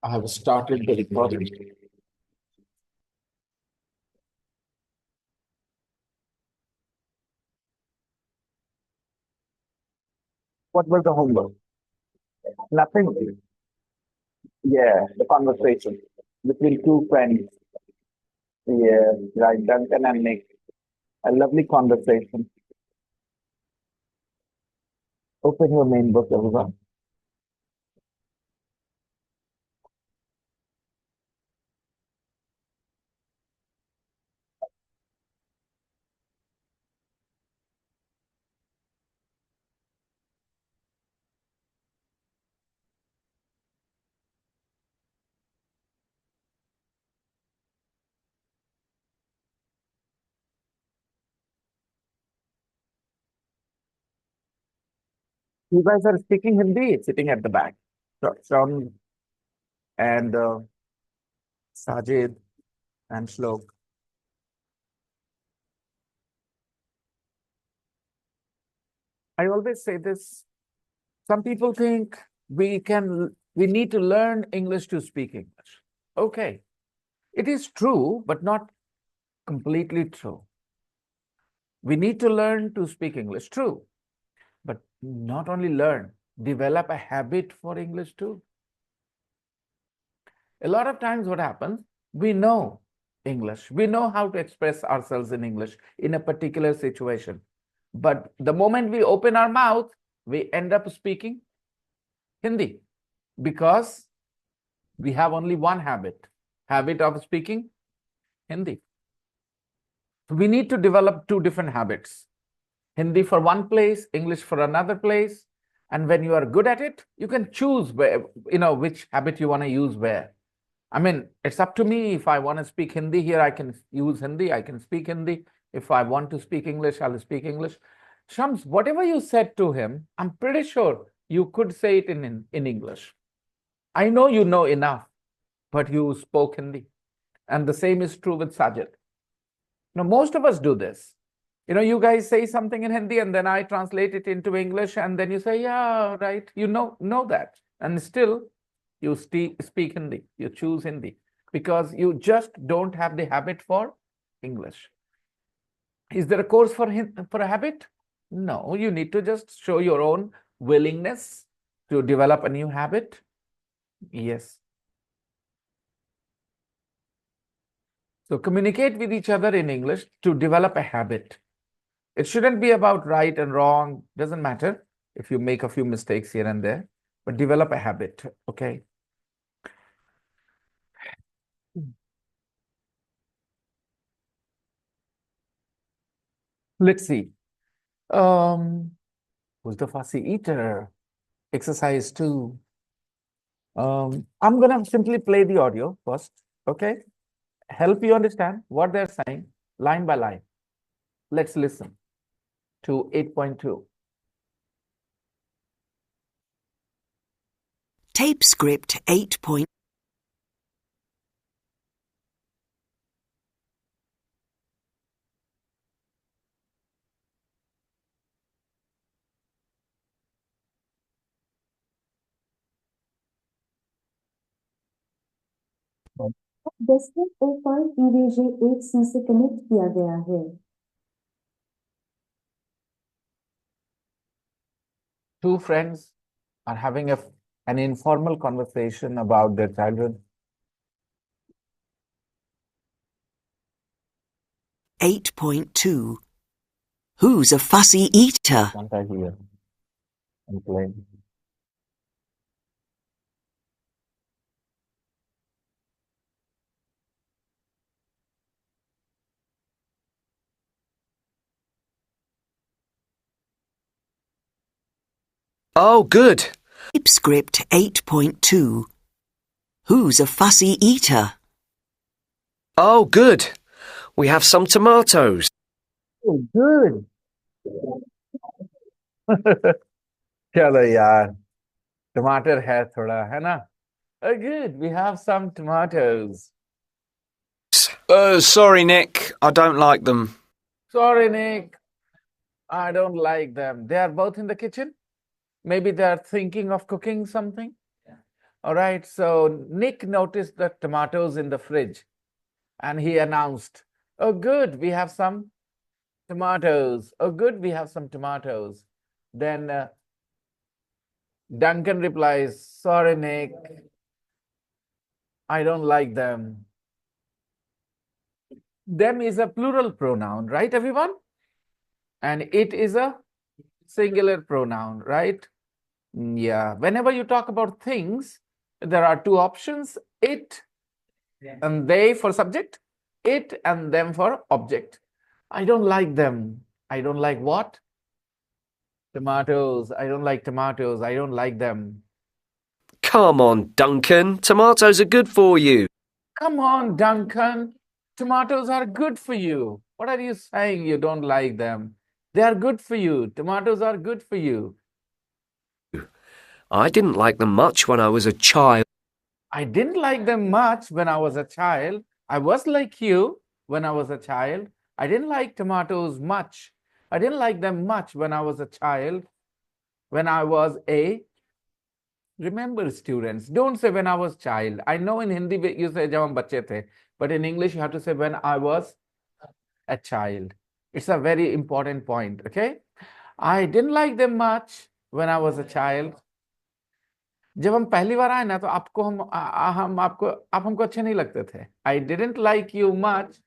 I have started the recording. What was the homework? Nothing. Yeah, the conversation between two friends. Yeah, right, Duncan and Nick. A lovely conversation. Open your main book, everyone. You guys are speaking Hindi, sitting at the back. Sean and Sajid and Shlok. I always say this. Some people think we need to learn English to speak English. Okay, it is true, but not completely true. We need to learn to speak English, true, but not only learn, develop a habit for English too. A lot of times what happens, we know English, we know how to express ourselves in English in a particular situation. But the moment we open our mouth, we end up speaking Hindi because we have only one habit of speaking Hindi. So we need to develop two different habits. Hindi for one place, English for another place. And when you are good at it, you can choose where, which habit you want to use where. I mean, it's up to me. If I want to speak Hindi here, I can use Hindi. I can speak Hindi. If I want to speak English, I'll speak English. Shams, whatever you said to him, I'm pretty sure you could say it in English. I know you know enough, but you spoke Hindi. And the same is true with Sajid. Now, most of us do this. You guys say something in Hindi and then I translate it into English and then you say, yeah, right. You know that. And still you speak Hindi, you choose Hindi because you just don't have the habit for English. Is there a course for a habit? No, you need to just show your own willingness to develop a new habit. Yes. So communicate with each other in English to develop a habit. It shouldn't be about right and wrong. Doesn't matter if you make a few mistakes here and there, but develop a habit. Okay. Let's see. Who's the fussy eater? Exercise 2. I'm gonna simply play the audio first. Okay. Help you understand what they're saying line by line. Let's listen to 8.2. Tape script 8. Desktop और file eraser एक सी से connect किया गया है. Two friends are having an informal conversation about their childhood. 8.2. Who's a fussy eater? Can't I hear and play? Oh, good. Tape script 8.2. Who's a fussy eater? Oh, good. We have some tomatoes. Oh, good. चलो यार टमाटर है थोड़ा है ना. Oh, good. We have some tomatoes. Sorry, Nick. I don't like them. Sorry, Nick. I don't like them. They are both in the kitchen. Maybe they are thinking of cooking something. All right, so Nick noticed the tomatoes in the fridge and he announced, "Oh, good, we have some tomatoes. Oh, good, we have some tomatoes." Then Duncan replies, "Sorry, Nick, I don't like them." Them is a plural pronoun, right, everyone? And it is a singular pronoun, right? Yeah, whenever you talk about things, there are two options, it and they for subject, it and them for object. I don't like them. I don't like what? Tomatoes. I don't like tomatoes. I don't like them. Come on, Duncan. Tomatoes are good for you. Come on, Duncan. Tomatoes are good for you. What are you saying? You don't like them. They are good for you. Tomatoes are good for you. I didn't like them much when I was a child. I didn't like them much when I was a child. I was like you when I was a child. I didn't like tomatoes much. I didn't like them much when I was a child. When I was a, remember students, don't say when I was child. I know in Hindi you say jab hum bacche the, but in English you have to say when I was a child. It's a very important point, okay? I didn't like them much when I was a child. जब हम पहली बार आए ना तो आपको हम आपको आप हमको अच्छे नहीं लगते थे. I didn't like you much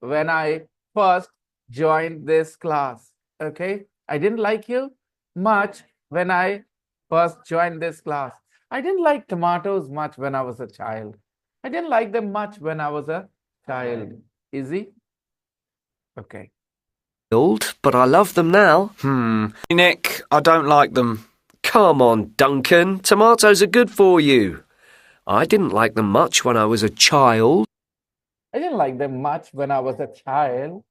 when I first joined this class. Okay, I didn't like you much when I first joined this class. I didn't like tomatoes much when I was a child. I didn't like them much when I was a child. Easy? Okay. But I love them now. Nick, I don't like them. Come on, Duncan. Tomatoes are good for you. I didn't like them much when I was a child. I didn't like them much when I was a child,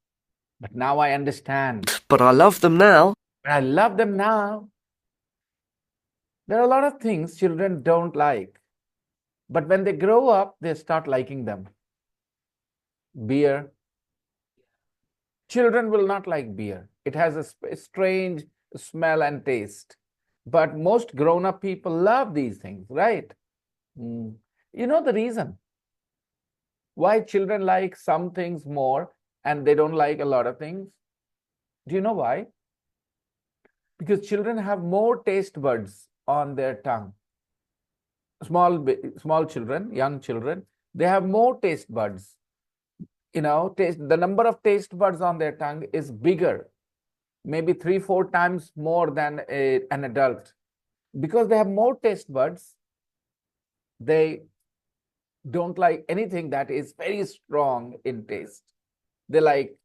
but now I understand. But I love them now. I love them now. There are a lot of things children don't like, but when they grow up, they start liking them. Beer. Children will not like beer. It has a strange smell and taste. But most grown-up people love these things, right? You know the reason why children like some things more and they don't like a lot of things? Do you know why? Because children have more taste buds on their tongue. Small children, young children, they have more taste buds. You know, the number of taste buds on their tongue is bigger, maybe 3-4 times more than an adult. Because they have more taste buds, they don't like anything that is very strong in taste. They like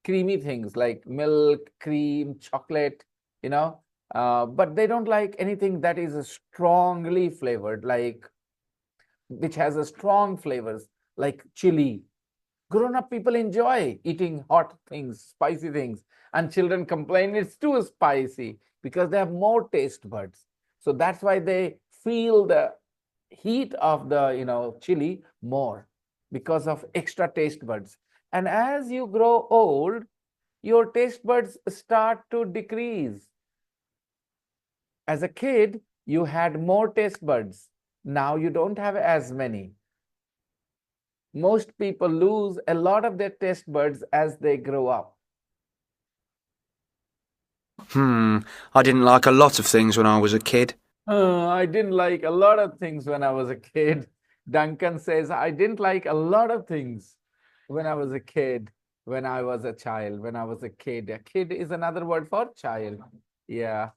creamy things like milk, cream, chocolate, you know, but they don't like anything that is strongly flavored, like which has a strong flavors like chili. Grown-up people enjoy eating hot things, spicy things, and children complain it's too spicy because they have more taste buds. So that's why they feel the heat of the chili more because of extra taste buds. And as you grow old, your taste buds start to decrease. As a kid, you had more taste buds. Now you don't have as many. Most people lose a lot of their taste buds as they grow up. I didn't like a lot of things when I was a kid. I didn't like a lot of things when I was a kid. Duncan says, I didn't like a lot of things when I was a kid, when I was a child, when I was a kid. A kid is another word for child. Yeah.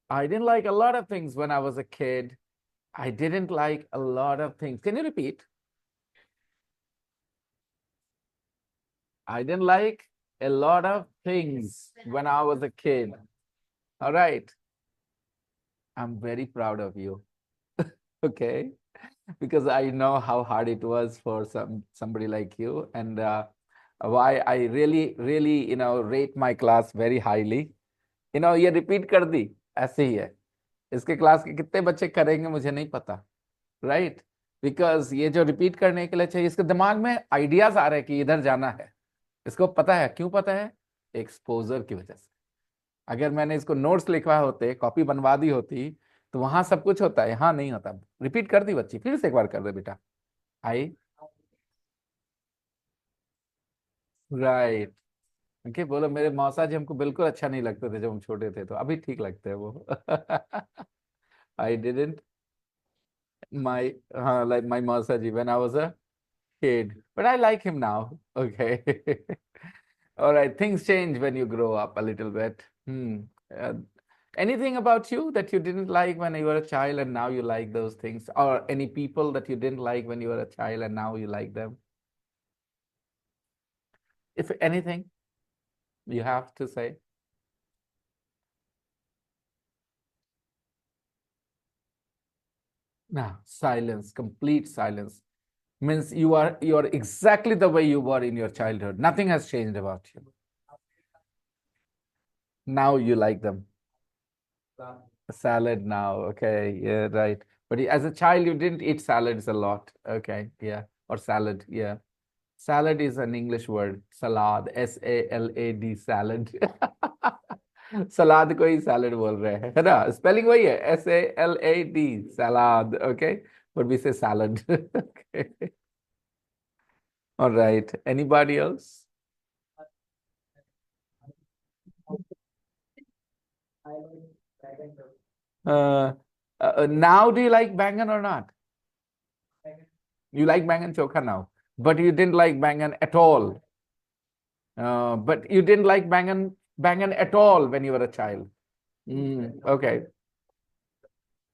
I didn't like a lot of things when I was a kid. I didn't like a lot of things. Can you repeat? I didn't like a lot of things when I was a kid. All right. I'm very proud of you. Okay. Because I know how hard it was for somebody like you, and why I really rate my class very highly. ये repeat कर दी ऐसे ही है. इसके class के कितने बच्चे करेंगे मुझे नहीं पता, राइट? बिकॉज ये जो रिपीट करने के लिए चाहिए, इसके दिमाग में आइडियाज आ रहे हैं कि इधर जाना है. इसको पता है. क्यों पता है? एक्सपोजर की वजह से. अगर मैंने इसको नोट्स लिखवाए होते, कॉपी बनवा दी होती, तो वहां सब कुछ होता है, यहाँ नहीं होता। रिपीट कर दी बच्ची, फिर से एक बार कर दे बेटा। आई, राइट। ओके, बोलो मेरे मौसा जी हमको बिल्कुल अच्छा नहीं लगते थे जब हम छोटे थे, तो अभी ठीक लगते हैं वो। आई डिडेंट माई, हाँ, लाइक माई मौसा ji when I was a kid, but I like him now. Okay. All right. Things change when you grow up a little bit. Uh, Anything about you that you didn't like when you were a child and now you like those things? Or any people that you didn't like when you were a child and now you like them? If anything, you have to say. No, silence, complete silence. Means you are exactly the way you were in your childhood. Nothing has changed about you. Now you like them. Salad now, okay, yeah, right. But as a child, you didn't eat salads a lot, okay, yeah, or salad, yeah. Salad is an English word, salad, SALAD, salad. सलाद को ही salad बोल रहे हैं, है ना? Spelling वही है, SALAD, salad, okay, but we say salad. Okay. All right, anybody else? Uh, now do you like bangan or not? You like bangan chokha now, but you didn't like bangan at all. But you didn't like bangan at all when you were a child. Okay.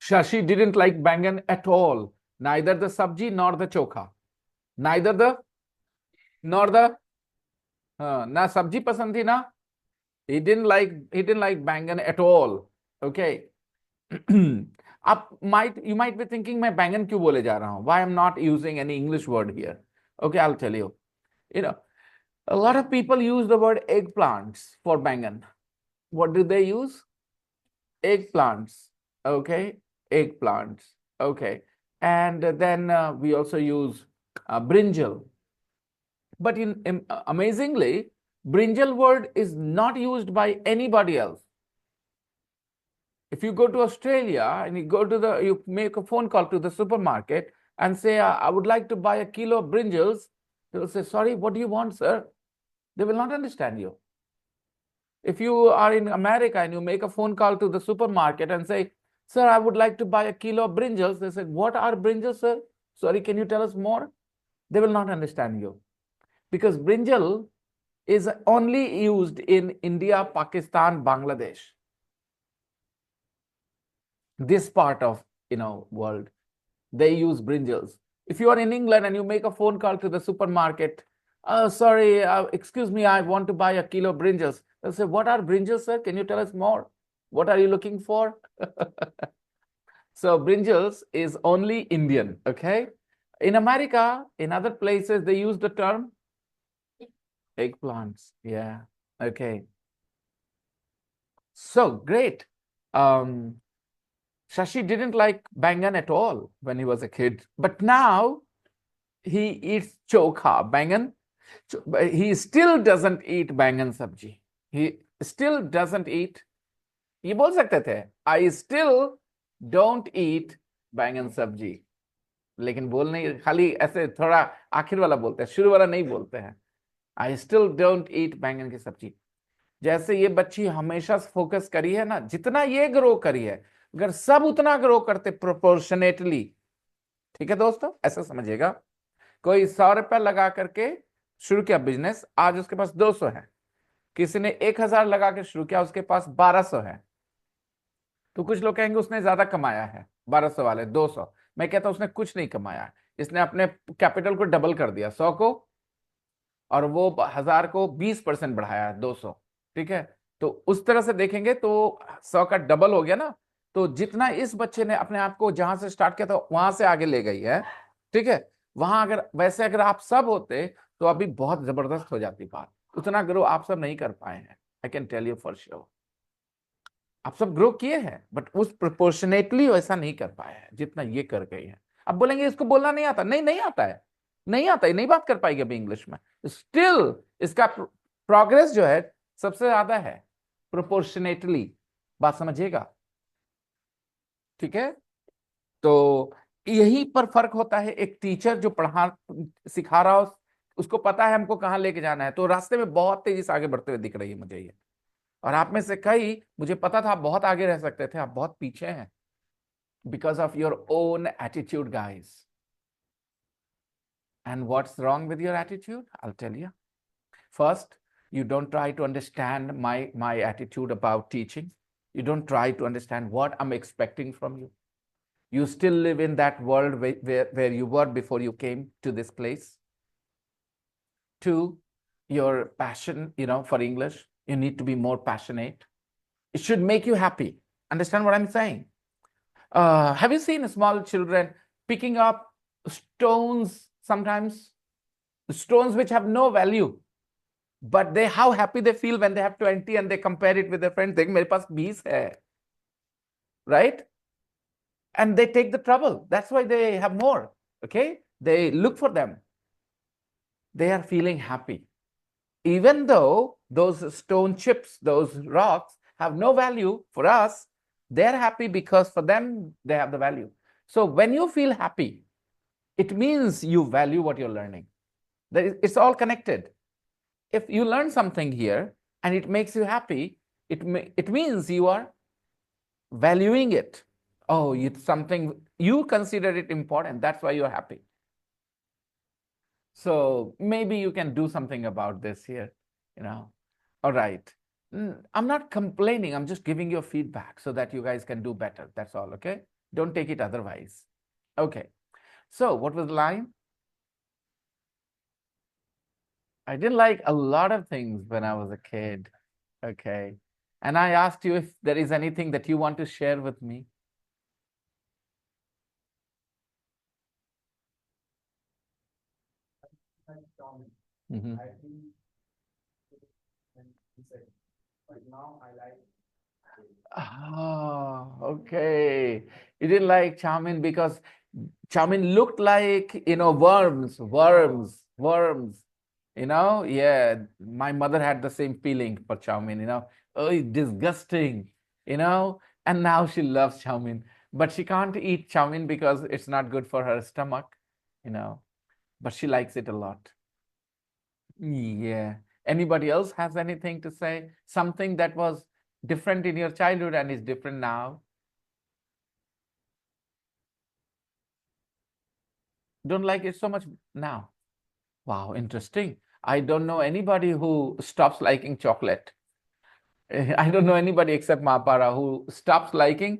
Shashi didn't like bangan at all. Neither the sabji nor the chokha. Neither the nor the na sabji pasand thi na. He didn't like bangan at all. Okay. You might be thinking मैं बैंगन क्यों बोले जा रहा हूं? Why I'm not using any English word here? Okay, I'll tell you. You know, a lot of people use the word eggplants for bangan. What do they use? Eggplants. Okay, eggplants. Okay, and then we also use brinjal. But amazingly, brinjal word is not used by anybody else. If you go to Australia and you make a phone call to the supermarket and say, I would like to buy a kilo of brinjals, they will say, sorry, what do you want, sir? They will not understand you. If you are in America and you make a phone call to the supermarket and say, sir, I would like to buy a kilo of brinjals, they say, what are brinjals, sir? Sorry, can you tell us more? They will not understand you. Because brinjal is only used in India, Pakistan, Bangladesh. This part of world, they use brinjals. If you are in England and you make a phone call to the supermarket, sorry, excuse me, I want to buy a kilo of brinjals. They'll say, what are brinjals, sir? Can you tell us more? What are you looking for? So brinjals is only Indian, okay? In America, in other places, they use the term eggplants. Yeah, okay. So great. Shashi didn't like bangan at all when he was a kid, but now he eats chokha, bangan. He still doesn't eat bangan sabji. He still doesn't eat. ये बोल सकते थे, I still don't eat bangan sabji. लेकिन बोल नहीं, खाली ऐसे थोड़ा आखिर वाला बोलते हैं, शुरू वाला नहीं बोलते हैं. I still don't eat बैंगन की सब्जी. जैसे ये बच्ची हमेशा फोकस करी है ना, जितना ये ग्रो करी है, अगर सब उतना ग्रो करते प्रोपोर्शनेटली, ठीक है दोस्तों, ऐसा समझिएगा. कोई 100 रुपया लगा करके शुरू किया बिजनेस, आज उसके पास 200 है. किसी ने 1000 लगा के शुरू किया, उसके पास 1200 है. तो कुछ लोग कहेंगे उसने ज्यादा कमाया है, 1200 वाले 200. मैं कहता हूं उसने कुछ नहीं कमाया है. इसने अपने कैपिटल को डबल कर दिया, 100 को, और वो 1000 को 20% बढ़ाया, 200. ठीक है, तो उस तरह से देखेंगे तो 100 का डबल हो गया ना. तो जितना इस बच्चे ने अपने आप को जहां से स्टार्ट किया था वहां से आगे ले गई है. ठीक है, वहां अगर आप सब होते तो अभी बहुत जबरदस्त हो जाती बात. उतना ग्रो आप सब नहीं कर पाए हैं, I can tell you for sure. आप सब ग्रो किए हैं, बट उस प्रोपोर्शनेटली वैसा नहीं कर पाए हैं जितना ये कर गई है. अब बोलेंगे इसको बोलना नहीं आता. नहीं, नहीं आता है, नहीं आता है, नहीं बात कर पाएगी अभी इंग्लिश में. स्टिल इसका प्रोग्रेस जो है सबसे ज्यादा है प्रोपोर्शनेटली. बात समझिएगा. ठीक है, तो यही पर फर्क होता है। एक टीचर जो सिखा रहा हो, उसको पता है हमको कहाँ लेके जाना है, तो रास्ते में बहुत तेजी से आगे बढ़ते हुए दिख रही है मुझे ये। और आप में से कई, मुझे पता था आप बहुत आगे रह सकते थे, आप बहुत पीछे हैं, because of your own attitude guys. And what's wrong with your attitude? I will tell you. First, you don't try to understand my attitude about teaching. You don't try to understand what I'm expecting from you. You still live in that world where you were before you came to this place. Two, your passion, for English, you need to be more passionate. It should make you happy. Understand what I'm saying? Have you seen small children picking up stones sometimes? Stones which have no value. But how happy they feel when they have 20 and they compare it with their friends. देख मेरे पास 20 है, right? And they take the trouble. That's why they have more. Okay, they look for them. They are feeling happy, even though those stone chips, those rocks, have no value for us. They're happy because for them they have the value. So when you feel happy, it means you value what you're learning. It's all connected. If you learn something here and it makes you happy, it means you are valuing it. Oh, it's something you consider it important. That's why you're happy. So maybe you can do something about this here. All right. I'm not complaining. I'm just giving you feedback so that you guys can do better. That's all. Okay. Don't take it otherwise. Okay. So what was the line? I didn't like a lot of things when I was a kid. Okay. And I asked you if there is anything that you want to share with me. Mhm. Oh, okay. You didn't like Charmin because Charmin looked like, worms. Yeah, my mother had the same feeling for Charmin. Oh, it's disgusting, and now she loves Charmin. But she can't eat Charmin because it's not good for her stomach, you know, but she likes it a lot. Yeah. Anybody else has anything to say? Something that was different in your childhood and is different now? Don't like it so much now? Wow, interesting. I don't know anybody who stops liking chocolate. I don't know anybody except Mapara who stops liking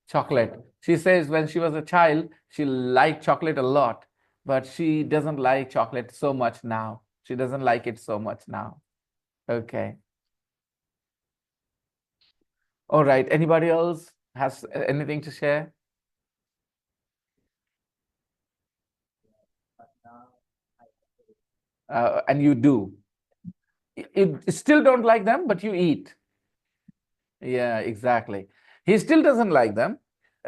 chocolate. She says when she was a child, she liked chocolate a lot, but she doesn't like chocolate so much now. She doesn't like it so much now. Okay. All right. Anybody else has anything to share? And you do. You still don't like them, but you eat. Yeah, exactly. He still doesn't like them,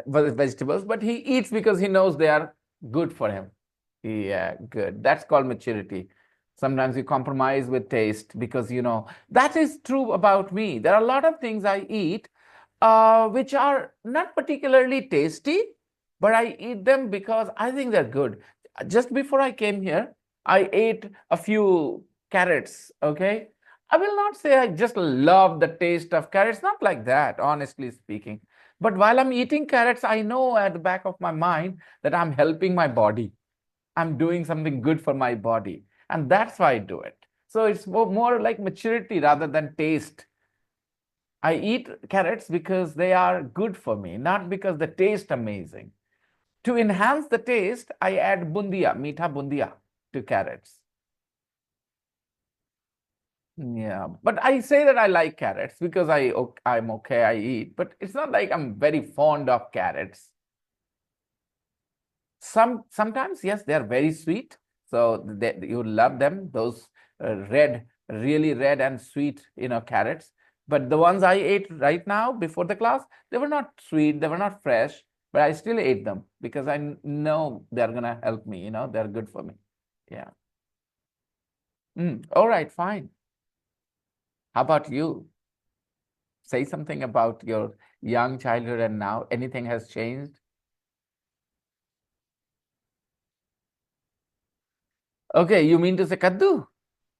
vegetables, but he eats because he knows they are good for him. Yeah, good. That's called maturity. Sometimes you compromise with taste because, that is true about me. There are a lot of things I eat which are not particularly tasty, but I eat them because I think they're good. Just before I came here, I ate a few carrots, okay? I will not say I just love the taste of carrots, not like that, honestly speaking. But while I'm eating carrots, I know at the back of my mind that I'm helping my body. I'm doing something good for my body. And that's why I do it. So it's more like maturity rather than taste. I eat carrots because they are good for me, not because they taste amazing. To enhance the taste, I add bundia, meetha bundia, to carrots. Yeah, but I say that I like carrots because I'm okay, I eat, but it's not like I'm very fond of carrots. Sometimes, yes, they are very sweet, so you love them. Those really red and sweet, carrots. But the ones I ate right now before the class, they were not sweet, they were not fresh, but I still ate them because I know they're gonna help me. They're good for me. Yeah. All right, fine. How about you? say something about your young childhood and now. Anything has changed? Okay, you mean to say kaddu?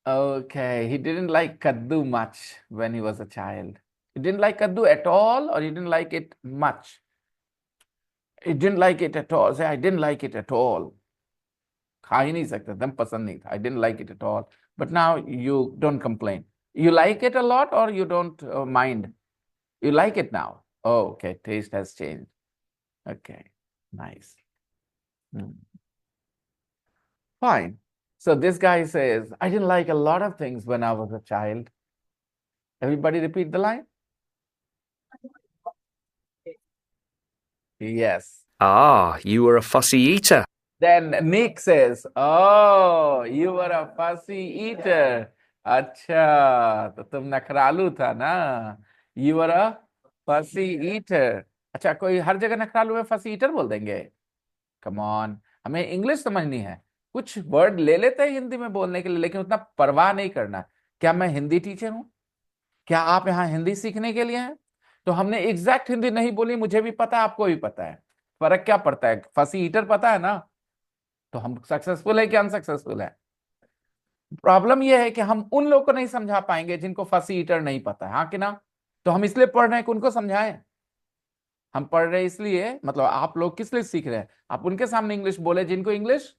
Okay, he didn't like kaddu much when he was a child. He didn't like kaddu at all, or he didn't like it much? He didn't like it at all. Say, I didn't like it at all. खा ही नहीं सकते, एकदम पसंद नहीं था. I didn't like it at all. But now you don't complain. You like it a lot, or you don't mind? You like it now. Oh, okay. Taste has changed. Okay, nice. Fine. So this guy says, I didn't like a lot of things when I was a child. Everybody repeat the line. Yes. Ah, you were a fussy eater. Then Nick says, oh, you were a fussy eater. अच्छा, तो तुम नखरालू था ना. You were a fussy eater. अच्छा, कोई हर जगह नखरालू में fussy eater बोल देंगे? Come on, हमें इंग्लिश समझनी है. कुछ वर्ड ले लेते हैं हिंदी में बोलने के लिए, लेकिन उतना परवाह नहीं करना. क्या मैं हिंदी टीचर हूं? क्या आप यहाँ हिंदी सीखने के लिए हैं? तो हमने एग्जैक्ट हिंदी नहीं बोली, मुझे भी पता है, आपको भी पता है. फर्क क्या पड़ता है? फसी ईटर पता है ना, तो हम सक्सेसफुल है कि अनसक्सेसफुल है. प्रॉब्लम यह है कि हम उन लोगों को नहीं समझा पाएंगे जिनको फसी ईटर नहीं पता है. हाँ कि ना? तो हम इसलिए पढ़ रहे हैं कि उनको समझाएं. हम पढ़ रहे हैं इसलिए, मतलब आप लोग किस लिए सीख रहे हैं? आप उनके सामने इंग्लिश बोले जिनको इंग्लिश,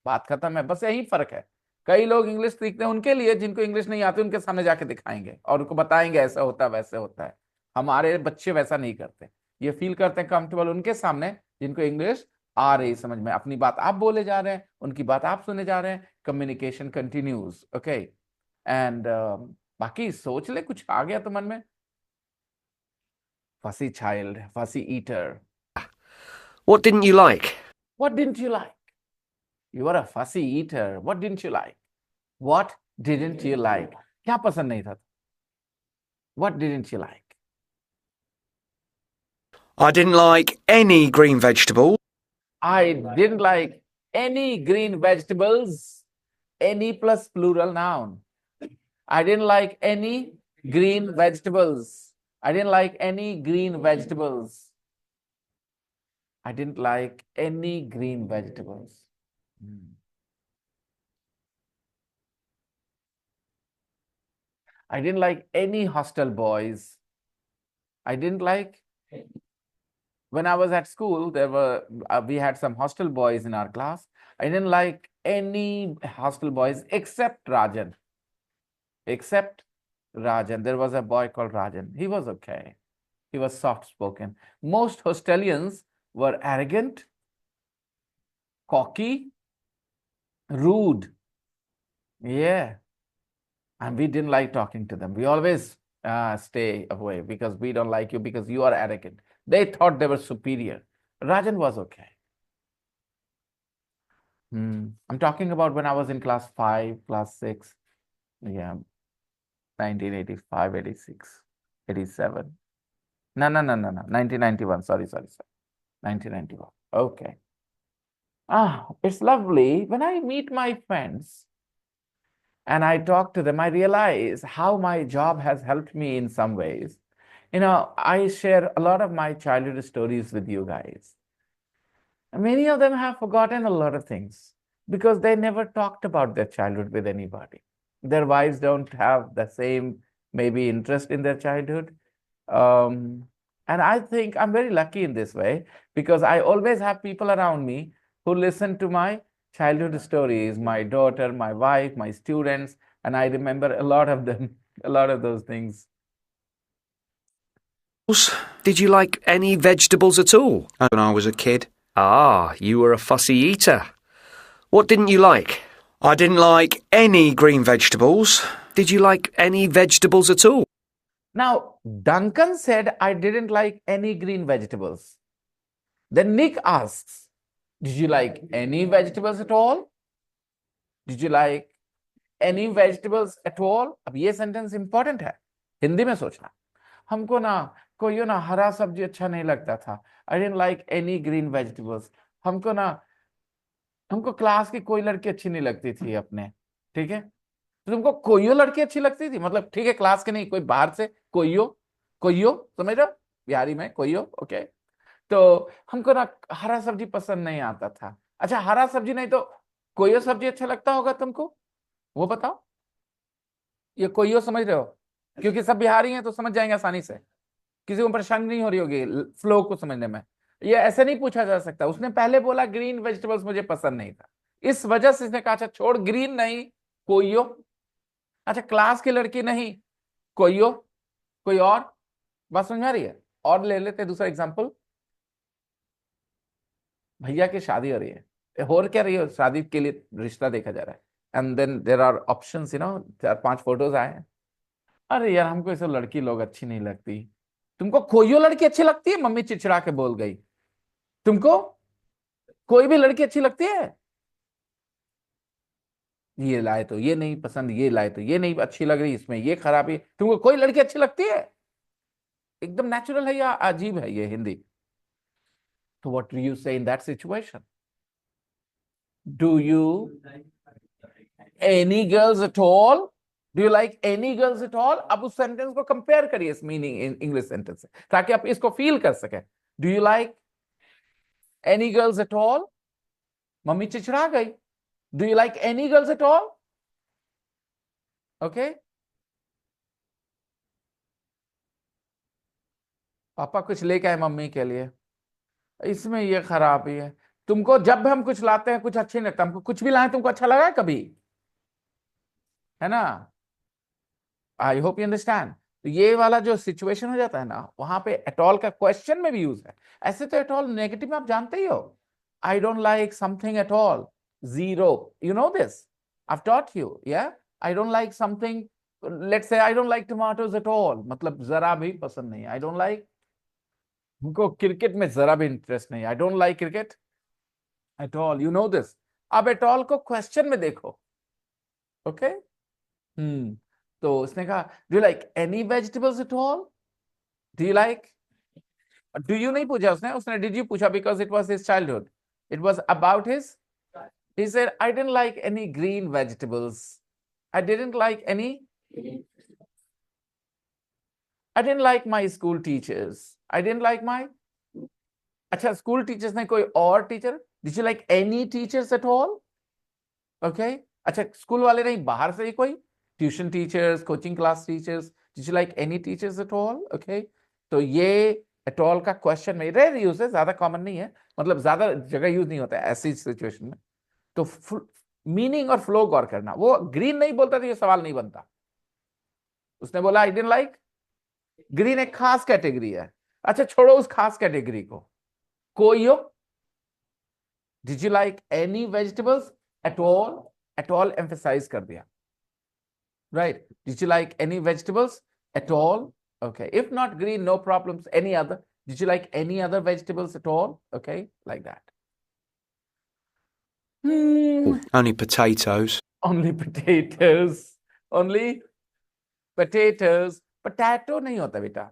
बात खत्म है. बस यही फर्क है. कई लोग इंग्लिश सीखते हैं उनके लिए, जिनको इंग्लिश नहीं आती उनके सामने जाके दिखाएंगे और उनको बताएंगे ऐसा होता है वैसे होता है. हमारे बच्चे वैसा नहीं करते. ये फील करते हैं कंफर्टेबल उनके सामने जिनको इंग्लिश आ रही समझ में. अपनी बात आप बोले जा रहे हैं, उनकी बात आप सुने जा रहे हैं. Communication continues. ओके. एंड बाकी सोच ले, कुछ आ गया तो मन में? फसी चाइल्ड, फसी eater. What didn't you like? What didn't you like? You are a fussy eater. What didn't you like? What didn't you like? क्या पसंद नहीं था? What didn't you like? I didn't like any green vegetable. I didn't like any green vegetables. Any plus plural noun. I didn't like any green vegetables. I didn't like any green vegetables. I didn't like any green vegetables. I didn't like any hostel boys. I didn't like, when I was at school, we had some hostel boys in our class. I didn't like any hostel boys except Rajan. Except Rajan. There was a boy called Rajan. He was okay. He was soft-spoken. Most hostelians were arrogant, cocky, rude. Yeah. And we didn't like talking to them. We always stay away because we don't like you because you are arrogant. They thought they were superior. Rajan was okay. I'm talking about when I was in class 5, class 6. Yeah. 1985, 86, 87. No. 1991. Sorry. 1991. Okay. It's lovely. When I meet my friends and I talk to them, I realize how my job has helped me in some ways. You know, I share a lot of my childhood stories with you guys. Many of them have forgotten a lot of things because they never talked about their childhood with anybody. Their wives don't have the same, maybe, interest in their childhood. And I think I'm very lucky in this way because I always have people around me who listen to my childhood stories, my daughter, my wife, my students, and I remember a lot of them, a lot of those things. Did you like any vegetables at all when I was a kid? Ah, you were a fussy eater. What didn't you like? I didn't like any green vegetables. Did you like any vegetables at all? Now, Duncan said, I didn't like any green vegetables. Then Nick asks, did you like any vegetables at all? Did you like any vegetables at all? अब ये sentence important है. हिंदी में सोचना. हमको ना कोई ना हरा सब्जी अच्छा नहीं लगता था. I didn't like any green vegetables. हमको क्लास की कोई लड़की अच्छी नहीं लगती थी अपने. ठीक है? तो तुमको कोई लड़की अच्छी लगती थी? मतलब ठीक है, क्लास के नहीं, कोई बाहर से कोई. कोयो, समझ रहे हो, बिहारी में कोयो, ओके। तो हमको ना हरा सब्जी पसंद नहीं आता था। अच्छा, हरा सब्जी नहीं तो कोयो सब्जी अच्छा लगता होगा तुमको, वो बताओ। ये कोयो समझ रहे हो, क्योंकि सब बिहारी हैं तो समझ जाएंगे आसानी से, किसी को परेशानी नहीं हो रही होगी फ्लो को समझने में। ये ऐसे नहीं पूछा जा सकता। उसने पहले बोला ग्रीन वेजिटेबल्स मुझे पसंद नहीं था, इस वजह से इसने कहा अच्छा छोड़, ग्रीन नहीं कोयो। अच्छा, क्लास की लड़की नहीं कोयो, कोई और। बात समझ में आ रही है? और ले लेते हैं दूसरा एग्जाम्पल। भैया की शादी हो रही है, हो क्या रही है, शादी के लिए रिश्ता देखा जा रहा है, and then there are options, 4-5 photos आए हैं। अरे यार हमको ये सब लड़की लोग अच्छी नहीं लगती। तुमको कोई लड़की अच्छी लगती है? मम्मी चिड़चिड़ा के बोल गई। तुमको कोई भी लड़की अच्छी लगती है? ये लाए तो ये नहीं पसंद, ये लाए तो ये नहीं अच्छी लग रही, इसमें ये खराबी। तुमको कोई लड़की अच्छी लगती है? एकदम नेचुरल है या अजीब है ये हिंदी? तो व्हाट डू यू से in that situation? Do you any girls at all? Do you like any girls at all? अब उस सेंटेंस को कंपेयर करिए इस मीनिंग इंग्लिश सेंटेंस से, ताकि आप इसको फील कर सकें। Do you like any girls at all? Mummy चिड़चिड़ा गई। Do you like any girls at all? Okay, पापा कुछ लेके आए मम्मी के लिए, इसमें ये खराबी है। तुमको जब हम कुछ लाते हैं कुछ अच्छा नहीं लगता, हमको कुछ भी लाए तुमको अच्छा लगा है कभी? है ना? आई होप यू अंडरस्टैंड। तो ये वाला जो सिचुएशन हो जाता है ना, वहां पे एट ऑल का क्वेश्चन में भी यूज है। ऐसे तो एट ऑल नेगेटिव में आप जानते ही हो। I don't like something at all, zero, you know this, I taught you, या I don't like something, let's say I don't like tomatoes at all, मतलब जरा भी पसंद नहीं। आई डोंट लाइक, हमको क्रिकेट में जरा भी इंटरेस्ट नहीं, I don't like cricket at all, you know this. अब एट ऑल को क्वेश्चन में देखो, ओके। तो उसने कहा do you like any vegetables at all? Do you like, do you नहीं पूछा उसने, उसने डिड यू पूछा, because it was his childhood, it was about his. He said I didn't like any green vegetables, I didn't like any, I didn't like my school teachers, I didn't like my. अच्छा, school teachers ने कोई और teacher, did you like any teachers at all? Okay. अच्छा, school वाले नहीं, बाहर से ही कोई tuition teachers, coaching class teachers, did you like any teachers at all? Okay. तो ये एट ऑल का क्वेश्चन में रेयर यूज है, ज्यादा कॉमन नहीं है, मतलब ज्यादा जगह यूज नहीं होता है ऐसी सिचुएशन में। तो मीनिंग और फ्लो गौर करना। वो ग्रीन नहीं बोलता तो ये सवाल नहीं बनता। उसने बोला आई डिडंट लाइक ग्रीन, एक खास कैटेगरी है। अच्छा छोड़ो उस खास कैटेगरी को, कोई हो, did you like any vegetables at all? At all emphasise कर दिया, right? Did you like any vegetables at all? Okay, if not green, no problems, any other. Did you like any other vegetables at all? Okay, like that. Only potatoes. Only potatoes, only potatoes, potato नहीं होता बेटा,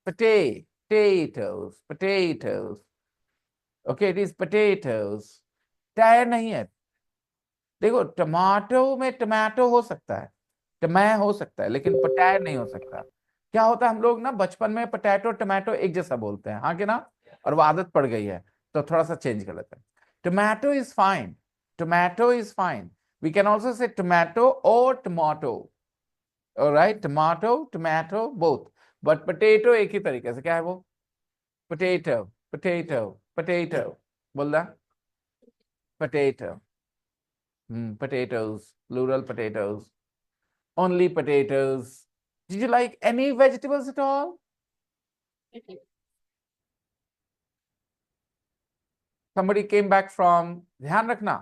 potatoes, potatoes, okay, it is potatoes, tyre नहीं है। देखो tomato में tomato हो सकता है, टमै हो सकता है, लेकिन पटैट नहीं हो सकता। क्या होता है, हम लोग ना बचपन में पटैटो टमाटो एक जैसा बोलते हैं, हाँ कि ना, और वो आदत पड़ गई है, तो थोड़ा सा चेंज कर लेते हैं। Tomato is fine, tomato is fine, we can also say tomato और tomato, right, tomato tomato both, but potato एक ही तरीके से, क्या है वो, पटेटो पटेटो पटेटो, बोल रहा, potato, potatoes, plural potatoes, only potatoes. Did you like any vegetables at all? Somebody came back from, ध्यान रखना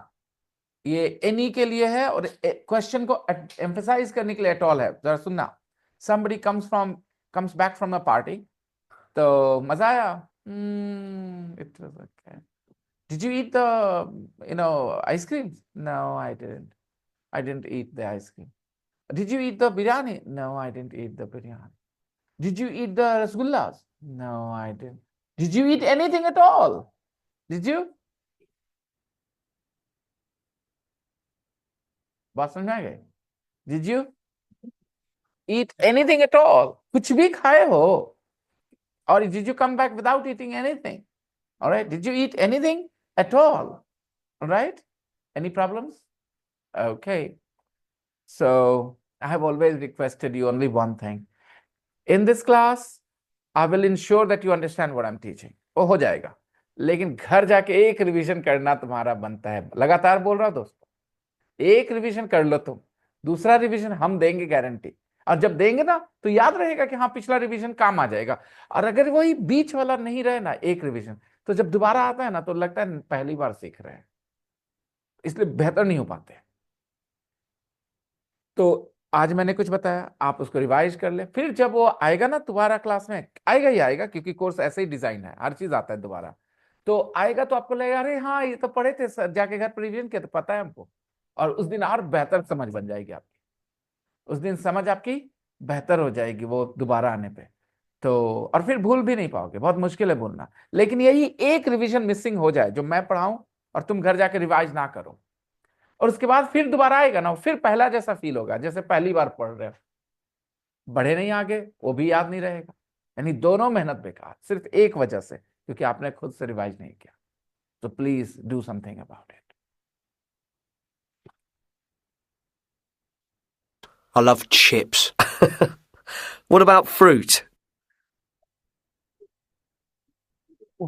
ये any के लिए है और क्वेश्चन को emphasize करने के लिए at all है, जरा सुनना। Somebody comes back from a party, तो मजा आया, it was okay. Did you eat the ice cream? No, I didn't. I didn't eat the ice cream. Did you eat the biryani? No, I didn't eat the biryani. Did you eat the rasgullas? No, I didn't. Did you eat anything at all? Did you? बात समझ में आ गई? Did you eat anything at all? कुछ भी खाए हो? or did you come back without eating anything? All right, did you eat anything at all? All right, any problems? Okay, so I have always requested you only one thing. In this class I will ensure that you understand what I'm teaching. वो हो जाएगा, लेकिन घर जाके एक revision करना तुम्हारा बनता है। लगातार बोल रहा हूं दोस्तों, एक रिवीजन कर लो तुम, दूसरा रिवीजन हम देंगे गारंटी। और जब देंगे ना तो याद रहेगा कि हाँ पिछला रिवीजन काम आ जाएगा। और अगर वही बीच वाला नहीं रहे ना एक रिवीजन, तो जब दोबारा आता है ना तो लगता है पहली बार सीख रहे हैं, इसलिए बेहतर नहीं हो पाते। तो आज मैंने कुछ बताया, आप उसको रिवाइज कर ले, फिर जब वो आएगा ना दोबारा क्लास में, आएगा ही आएगा क्योंकि कोर्स ऐसे ही डिजाइन है, हर चीज आता है दोबारा। तो आएगा तो आपको लगेगा अरे हाँ ये तो पढ़े थे सर, जाके घर पर रिवीजन किया तो पता है हमको। और उस दिन और बेहतर समझ बन जाएगी आपकी, उस दिन समझ आपकी बेहतर हो जाएगी वो दोबारा आने पे। तो और फिर भूल भी नहीं पाओगे, बहुत मुश्किल है भूलना। लेकिन यही एक रिवीजन मिसिंग हो जाए जो मैं पढ़ाऊं और तुम घर जाके रिवाइज ना करो, और उसके बाद फिर दोबारा आएगा ना, फिर पहला जैसा फील होगा जैसे पहली बार पढ़ रहे हो, बढ़े नहीं आगे, वो भी याद नहीं रहेगा। यानी दोनों मेहनत बेकार, सिर्फ एक वजह से, क्योंकि आपने खुद से रिवाइज नहीं किया। तो please do something about it. I love chips. What about fruit?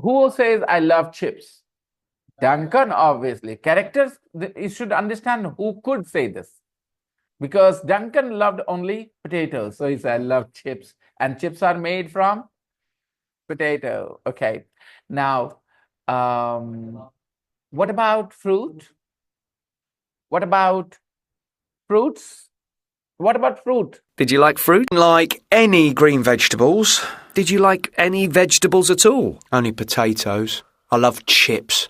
Who says I love chips? Duncan, obviously. Characters, you should understand who could say this. Because Duncan loved only potatoes. So he said, I love chips. And chips are made from potato. Okay. Now, what about fruit? What about fruits? What about fruit? Did you like fruit? Like any green vegetables? Did you like any vegetables at all? Only potatoes. I love chips.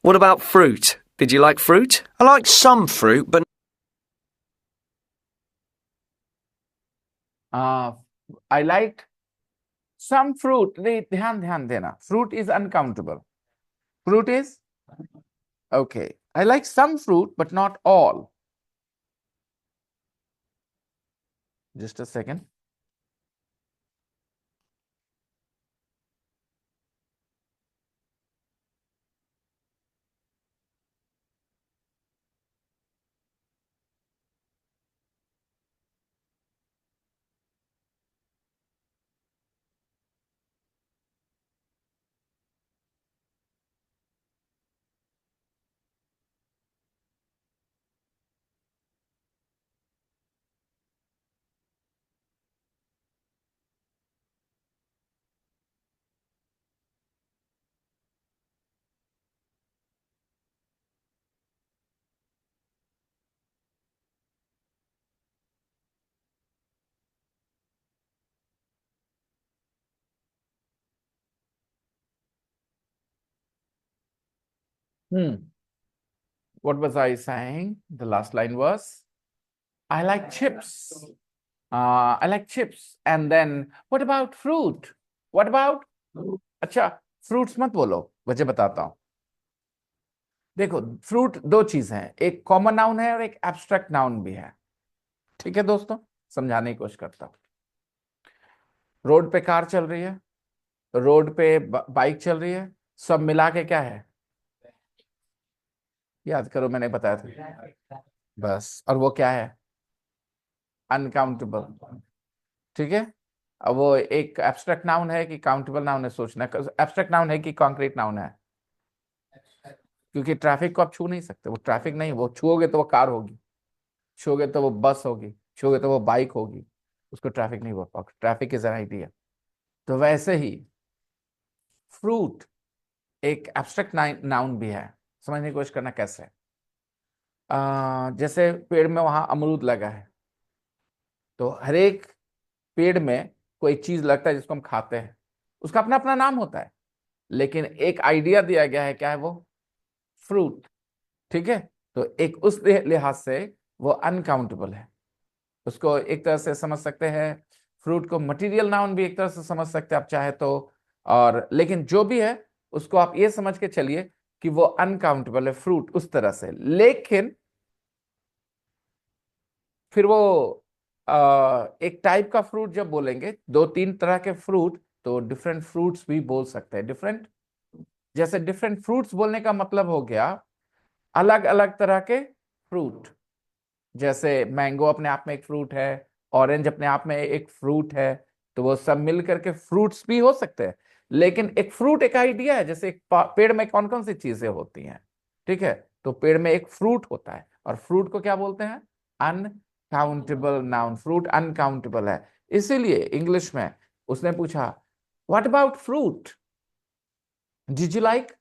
What about fruit? Did you like fruit? I like some fruit, but I liked some fruit. ध्यान देना. Fruit is uncountable. Fruit is? Okay. I like some fruit, but not all. Just a second. What was I saying? The last line was, I like chips. I like chips. And then, what about fruit? What about? अच्छा, fruits मत बोलो, वजह बताता हूं। देखो, fruit दो चीज हैं, एक कॉमन नाउन है और एक एब्स्ट्रैक्ट नाउन भी है। ठीक है दोस्तों, समझाने की कोशिश करता हूं। रोड पे कार चल रही है, रोड पे बाइक चल रही है, सब मिला के क्या है? याद करो, मैंने बताया था बस। और वो क्या है? अनकाउंटेबल। ठीक है, अब वो एक एब्स्ट्रैक्ट नाउन है कि काउंटेबल नाउन है, सोचना। एब्स्ट्रैक्ट नाउन है कि कॉन्क्रीट नाउन है? क्योंकि ट्रैफिक को आप छू नहीं सकते, वो ट्रैफिक नहीं, वो छुओगे तो वो कार होगी, छुओगे तो वो बस होगी, छुओगे तो वो बाइक होगी, उसको ट्रैफिक नहीं बोल पाओगे। Traffic is an idea. तो वैसे ही फ्रूट एक एब्स्ट्रैक्ट नाउन भी है। समझने की कोशिश करना कैसे। जैसे पेड़ में वहां अमरूद लगा है, तो हर एक पेड़ में कोई चीज लगता है जिसको हम खाते हैं, उसका अपना अपना नाम होता है, लेकिन एक आइडिया दिया गया है, क्या है वो? फ्रूट। ठीक है, तो एक उस लिहाज से वो अनकाउंटेबल है। उसको एक तरह से समझ सकते हैं, फ्रूट को मटेरियल नाउन भी एक तरह से समझ सकते हैं आप चाहे तो। और लेकिन जो भी है उसको आप ये समझ के चलिए कि वो अनकाउंटेबल है, फ्रूट उस तरह से। लेकिन फिर वो एक टाइप का फ्रूट जब बोलेंगे, दो तीन तरह के फ्रूट, तो डिफरेंट फ्रूट्स भी बोल सकते हैं। डिफरेंट, जैसे डिफरेंट फ्रूट्स बोलने का मतलब हो गया अलग अलग तरह के फ्रूट। जैसे मैंगो अपने आप में एक फ्रूट है, ऑरेंज अपने आप में एक फ्रूट है, तो वो सब मिल करके फ्रूट्स भी हो सकते हैं। लेकिन एक फ्रूट एक आइडिया है, जैसे एक पेड़ में कौन कौन सी चीजें होती हैं, ठीक है, तो पेड़ में एक फ्रूट होता है, और फ्रूट को क्या बोलते हैं? Uncountable noun. फ्रूट अनकाउंटेबल है, इसीलिए इंग्लिश में उसने पूछा what about fruit, did you like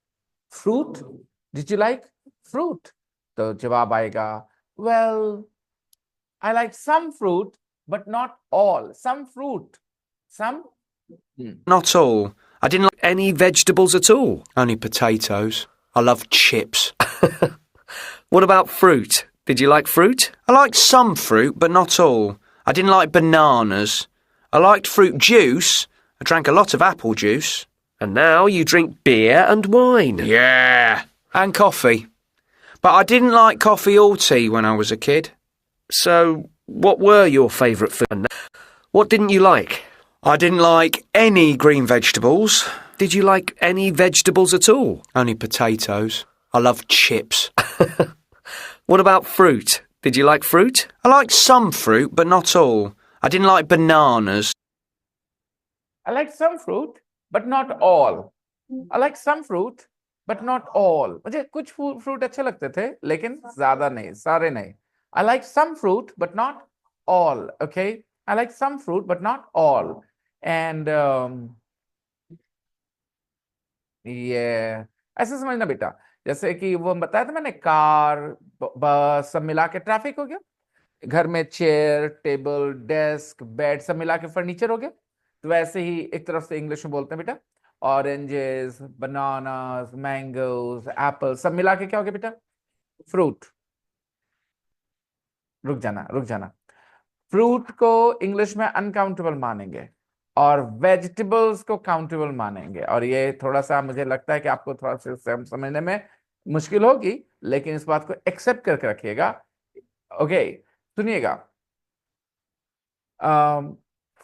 fruit, did you like fruit, तो जवाब आएगा well I like some fruit, but not all. Some fruit. Some. Not all. I didn't like any vegetables at all. Only potatoes. I love chips. What about fruit? Did you like fruit? I liked some fruit, but not all. I didn't like bananas. I liked fruit juice. I drank a lot of apple juice. And now you drink beer and wine. Yeah. And coffee. But I didn't like coffee or tea when I was a kid. So, what were your favourite foods? What didn't you like? I didn't like any green vegetables. Did you like any vegetables at all? Only potatoes. I love chips. What about fruit? Did you like fruit? I liked some fruit, but not all. I didn't like bananas. I like some fruit, but not all. I like some fruit, but not all. मुझे कुछ fruit अच्छे लगते थे, लेकिन ज्यादा नहीं, सारे नहीं. I like some fruit, but not all. Okay, I like some fruit, but not all. And ये ऐसे समझना बेटा, जैसे कि वो बताया था मैंने, कार बस सब मिला के ट्रैफिक हो गया, घर में चेयर टेबल डेस्क बेड सब मिला के फर्नीचर हो गया। तो वैसे ही एक तरफ से इंग्लिश में बोलते हैं बेटा, ऑरेंजेस बनानास मैंगोज एप्पल सब मिला के क्या हो गया बेटा? फ्रूट। रुक जाना रुक जाना, फ्रूट को इंग्लिश में अनकाउंटेबल मानेंगे और वेजिटेबल्स को काउंटेबल मानेंगे। और ये थोड़ा सा मुझे लगता है कि आपको थोड़ा सा समझने में मुश्किल होगी, लेकिन इस बात को एक्सेप्ट करके रखिएगा। ओके, सुनिएगा,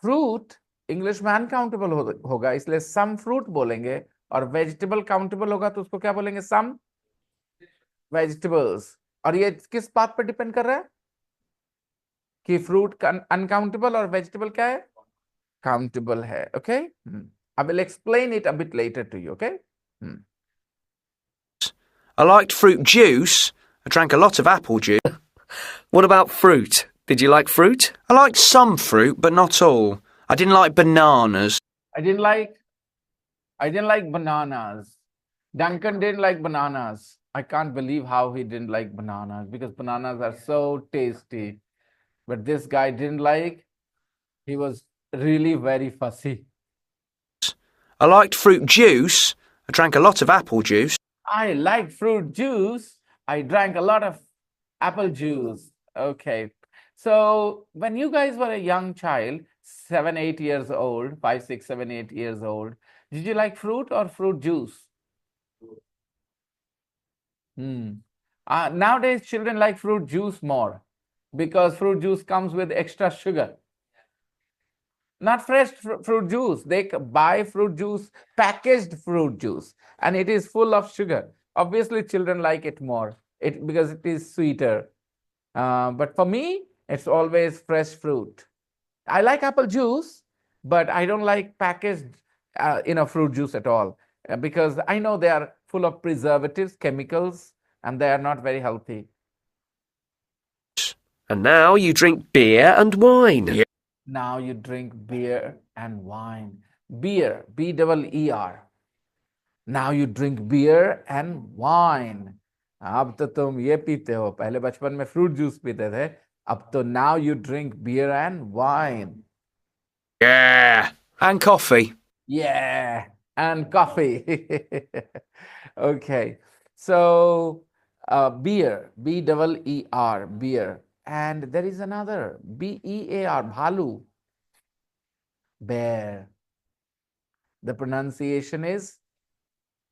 फ्रूट इंग्लिश में अनकाउंटेबल होगा, इसलिए सम फ्रूट बोलेंगे, और वेजिटेबल काउंटेबल होगा तो उसको क्या बोलेंगे? Some vegetables. और ये किस बात पर डिपेंड कर रहा है कि फ्रूट अनकाउंटेबल और वेजिटेबल क्या है? काउंटेबल है। Okay, I will explain it a bit later to you. Okay. I liked fruit juice. I drank a lot of apple juice. What about fruit? Did you like fruit? I liked some fruit, but not all. I didn't like bananas. I didn't like bananas. Duncan didn't like bananas. I can't believe how he didn't like bananas, because bananas are so tasty. But this guy didn't like, he was really very fussy. I liked fruit juice. I drank a lot of apple juice. I like fruit juice. I drank a lot of apple juice. Okay. So when you guys were a young child, 7, 8 years old, 5, 6, 7, 8 years old, did you like fruit or fruit juice? Nowadays, children like fruit juice more, because fruit juice comes with extra sugar. Not fresh fruit juice. They buy fruit juice, packaged fruit juice, and it is full of sugar. Obviously, children like it more because it is sweeter. But for me, it's always fresh fruit. I like apple juice, but I don't like packaged, fruit juice at all, because I know they are full of preservatives, chemicals, and they are not very healthy. And now you drink beer and wine. Now you drink beer and wine. Beer, B-E-E-R. Now you drink beer and wine. अब तो तुम ये पीते हो, पहले बचपन में fruit juice पीते थे, अब तो now you drink beer and wine. Yeah. And coffee. Yeah, and coffee. Okay, so beer, B-E-E-R, beer. And there is another, B-E-A-R, bhalu, bear. The pronunciation is,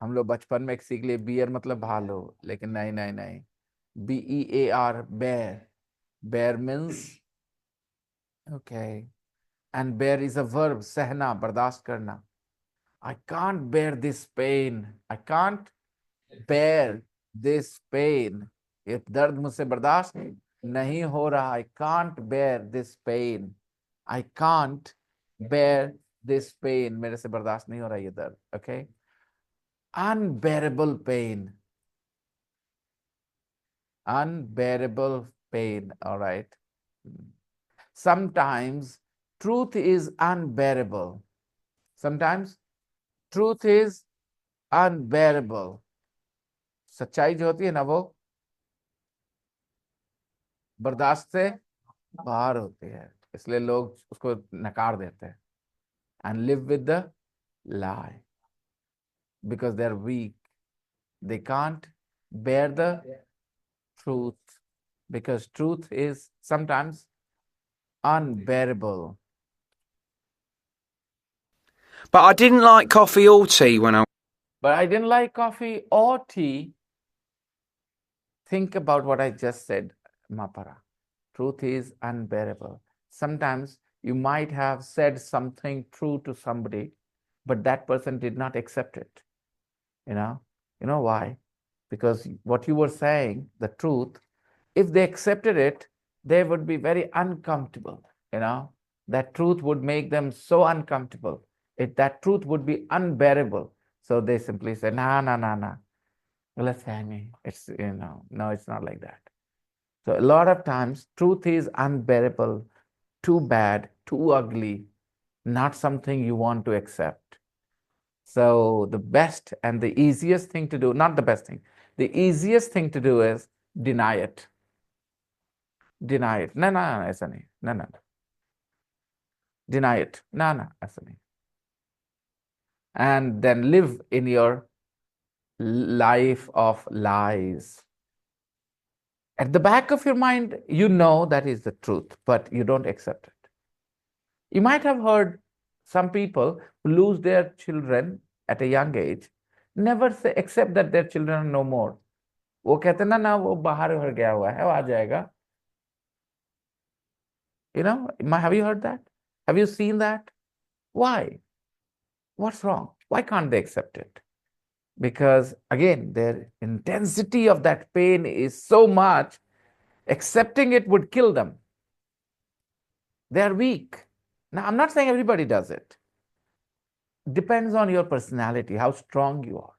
हम लोग बचपन में सीख लिए बियर मतलब भालू, लेकिन नहीं नहीं नहीं, B-E-A-R, bear. Bear means Okay. And bear is a verb, सहना, बर्दाश्त करना. I can't bear this pain. I can't bear this pain. ये दर्द मुझसे बर्दाश्त नहीं हो रहा. I can't bear this pain. I can't bear this pain. मेरे से बर्दाश्त नहीं हो रहा ये दर्द. Okay. Unbearable pain. Unbearable pain. All right. Sometimes truth is unbearable. Sometimes truth is unbearable. सच्चाई जो होती है ना वो बर्दाश्त से बाहर होती है, इसलिए लोग उसको नकार देते हैं. And live with the lie because they're weak. They can't bear the truth because truth is sometimes unbearable. But I didn't like coffee or tea when I But I didn't like coffee or tea. Think about what I just said, Mapara. Truth is unbearable. Sometimes you might have said something true to somebody, but that person did not accept it. You know why? Because what you were saying, the truth, if they accepted it, they would be very uncomfortable. That truth would make them so uncomfortable. That truth would be unbearable. So they simply say, nah. Let's say me. It's, no, it's not like that. So a lot of times, truth is unbearable, too bad, too ugly, not something you want to accept. So the best and the easiest thing to do, not the best thing, the easiest thing to do is deny it. Deny it. No, ऐसा नहीं. No. Deny it. No, ऐसा नहीं. And then live in your life of lies. At the back of your mind, you know that is the truth, but you don't accept it. You might have heard some people who lose their children at a young age never say accept that their children are no more. वो कहते ना वो बाहर हो गया हुआ है, वो आ जाएगा. Have you heard that? Have you seen that? Why? What's wrong? Why can't they accept it? Because again, their intensity of that pain is so much, accepting it would kill them. They are weak. Now, I'm not saying everybody does it. Depends on your personality, how strong you are,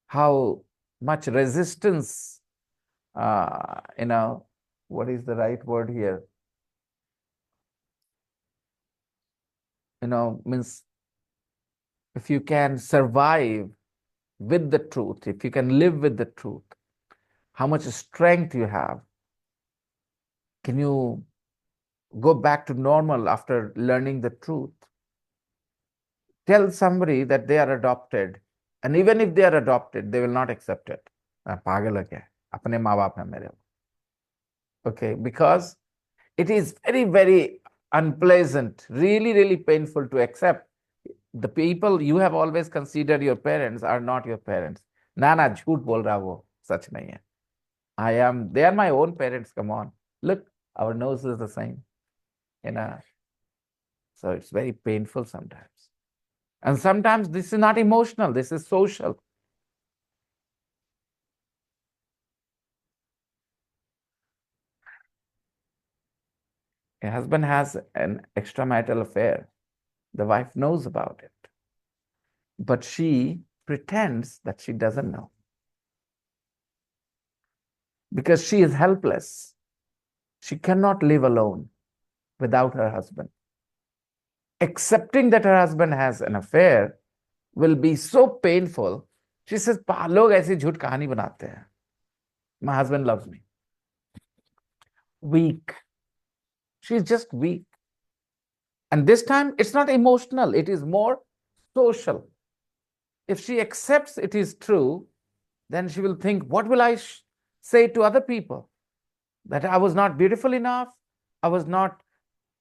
how much resistance, what is the right word here? Means if you can survive with the truth, if you can live with the truth, how much strength you have. Can you go back to normal after learning the truth? Tell somebody that they are adopted, and even if they are adopted, they will not accept it. पागल है क्या? अपने माँ बाप हैं मेरे. Okay, because it is very, very unpleasant, really, really painful to accept the people you have always considered your parents are not your parents. ना झूठ बोल रहा वो, सच नहीं है. They are my own parents, come on. Look, our nose is the same. So it's very painful sometimes. And sometimes this is not emotional, this is social. A husband has an extramarital affair. The wife knows about it. But she pretends that she doesn't know. Because she is helpless. She cannot live alone without her husband. Accepting that her husband has an affair will be so painful. She says, लोग ऐसी झूठ कहानी बनाते हैं. My husband loves me. Weak. She's just weak. And this time, it's not emotional. It is more social. If she accepts it is true, then she will think, what will I say to other people? That I was not beautiful enough, I was not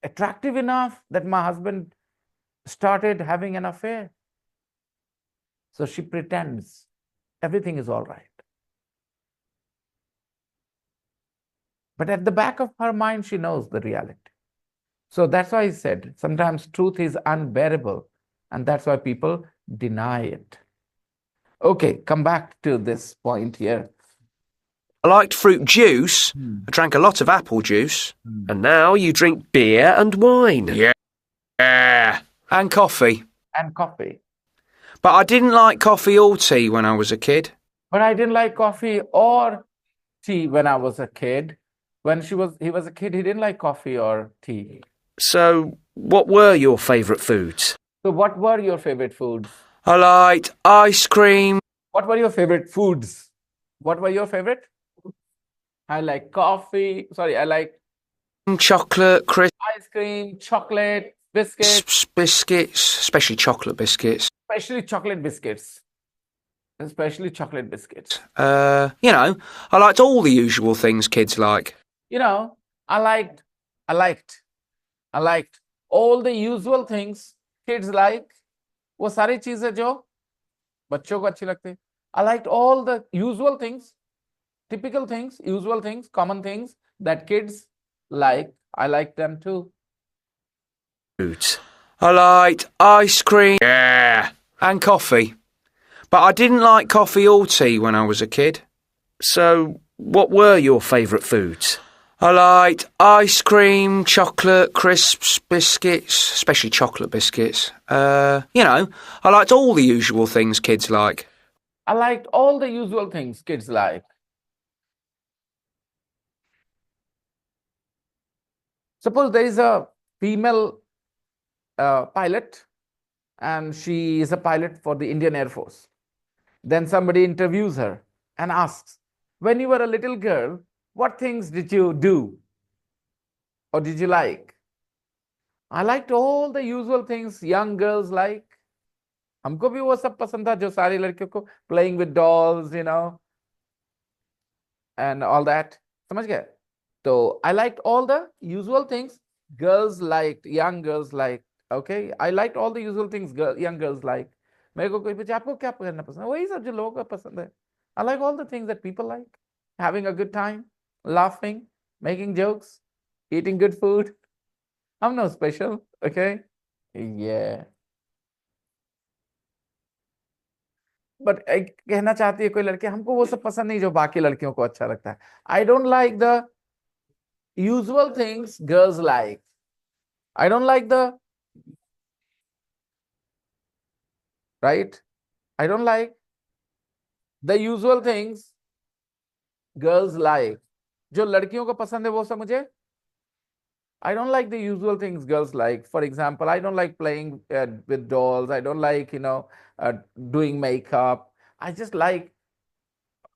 attractive enough, that my husband started having an affair. So she pretends everything is all right. But at the back of her mind, she knows the reality. So that's why I said sometimes truth is unbearable, and that's why people deny it. Okay, come back to this point here. I liked fruit juice. I drank a lot of apple juice. And now you drink beer and wine. Yeah. And coffee. And coffee. But I didn't like coffee or tea when I was a kid. But I didn't like coffee or tea when I was a kid. When he was a kid, he didn't like coffee or tea. So, what were your favourite foods? So what were your favorite foods? I liked ice cream. What were your favorite foods? What were your favorite? I like coffee. Sorry, I like Chocolate, crisps, ice cream, chocolate, biscuits, biscuits, especially chocolate biscuits. especially chocolate biscuits. Especially chocolate biscuits. You know, I liked all the usual things kids like. You know, I liked all the usual things kids like. वो सारी चीजें जो बच्चों को अच्छी लगती. I liked all the usual things, typical things, usual things, common things that kids like. I like them too. Foods. I liked ice cream. Yeah. And coffee. But I didn't like coffee or tea when I was a kid. So, what were your favourite foods? I liked ice cream, chocolate, crisps, biscuits, especially chocolate biscuits. You know, I liked all the usual things kids like. I liked all the usual things kids like. Suppose there is a female pilot and she is a pilot for the Indian Air Force. Then somebody interviews her and asks, when you were a little girl, what things did you do or did you like? I liked all the usual things young girls like. हमको भी वो सब पसंद था जो सारी लड़कियों को, playing with dolls, you know, and all that. समझ गए? So I liked all the usual things girls liked, young girls liked. Okay, I liked all the usual things young girls like. मेरे को कोई पूछे आपको क्या करना पसंद है, वही सब जो लोगों को पसंद है. I like all the things that people like. Having a good time, laughing, making jokes, eating good food. I'm no special, okay? Yeah. But कहना चाहती है कोई लड़की हमको वो सब पसंद नहीं जो बाकी लड़कियों को अच्छा लगता है. I don't like the usual things girls like. I don't like the right. I don't like the usual things girls like. जो लड़कियों को पसंद है वो सब मुझे. I don't like the usual things girls like. For example, I don't like playing with dolls. I don't like, you know, doing makeup. I just like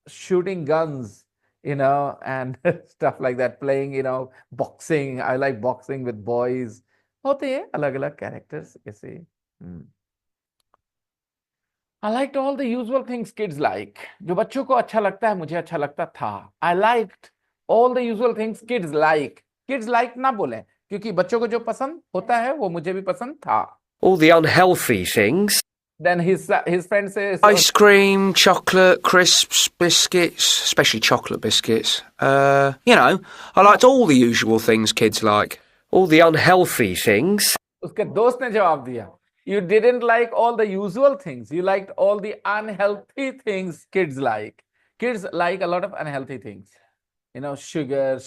shooting guns, you know, and stuff like that. Playing, you know, boxing. I like boxing with boys. होते हैं अलग-अलग characters, you see. I liked all the usual things kids like. जो बच्चों को अच्छा लगता है मुझे अच्छा लगता था. I liked all the usual things kids like. Kids like ना बोलें क्योंकि बच्चों को जो पसंद होता है वो मुझे भी पसंद था. All the unhealthy things. Then his friend says Ice cream, chocolate, crisps, biscuits, especially chocolate biscuits. You know, I liked all the usual things kids like. All the unhealthy things. उसके दोस्त ने जवाब दिया. You didn't like all the usual things. You liked all the unhealthy things kids like. Kids like a lot of unhealthy things. You know, sugar,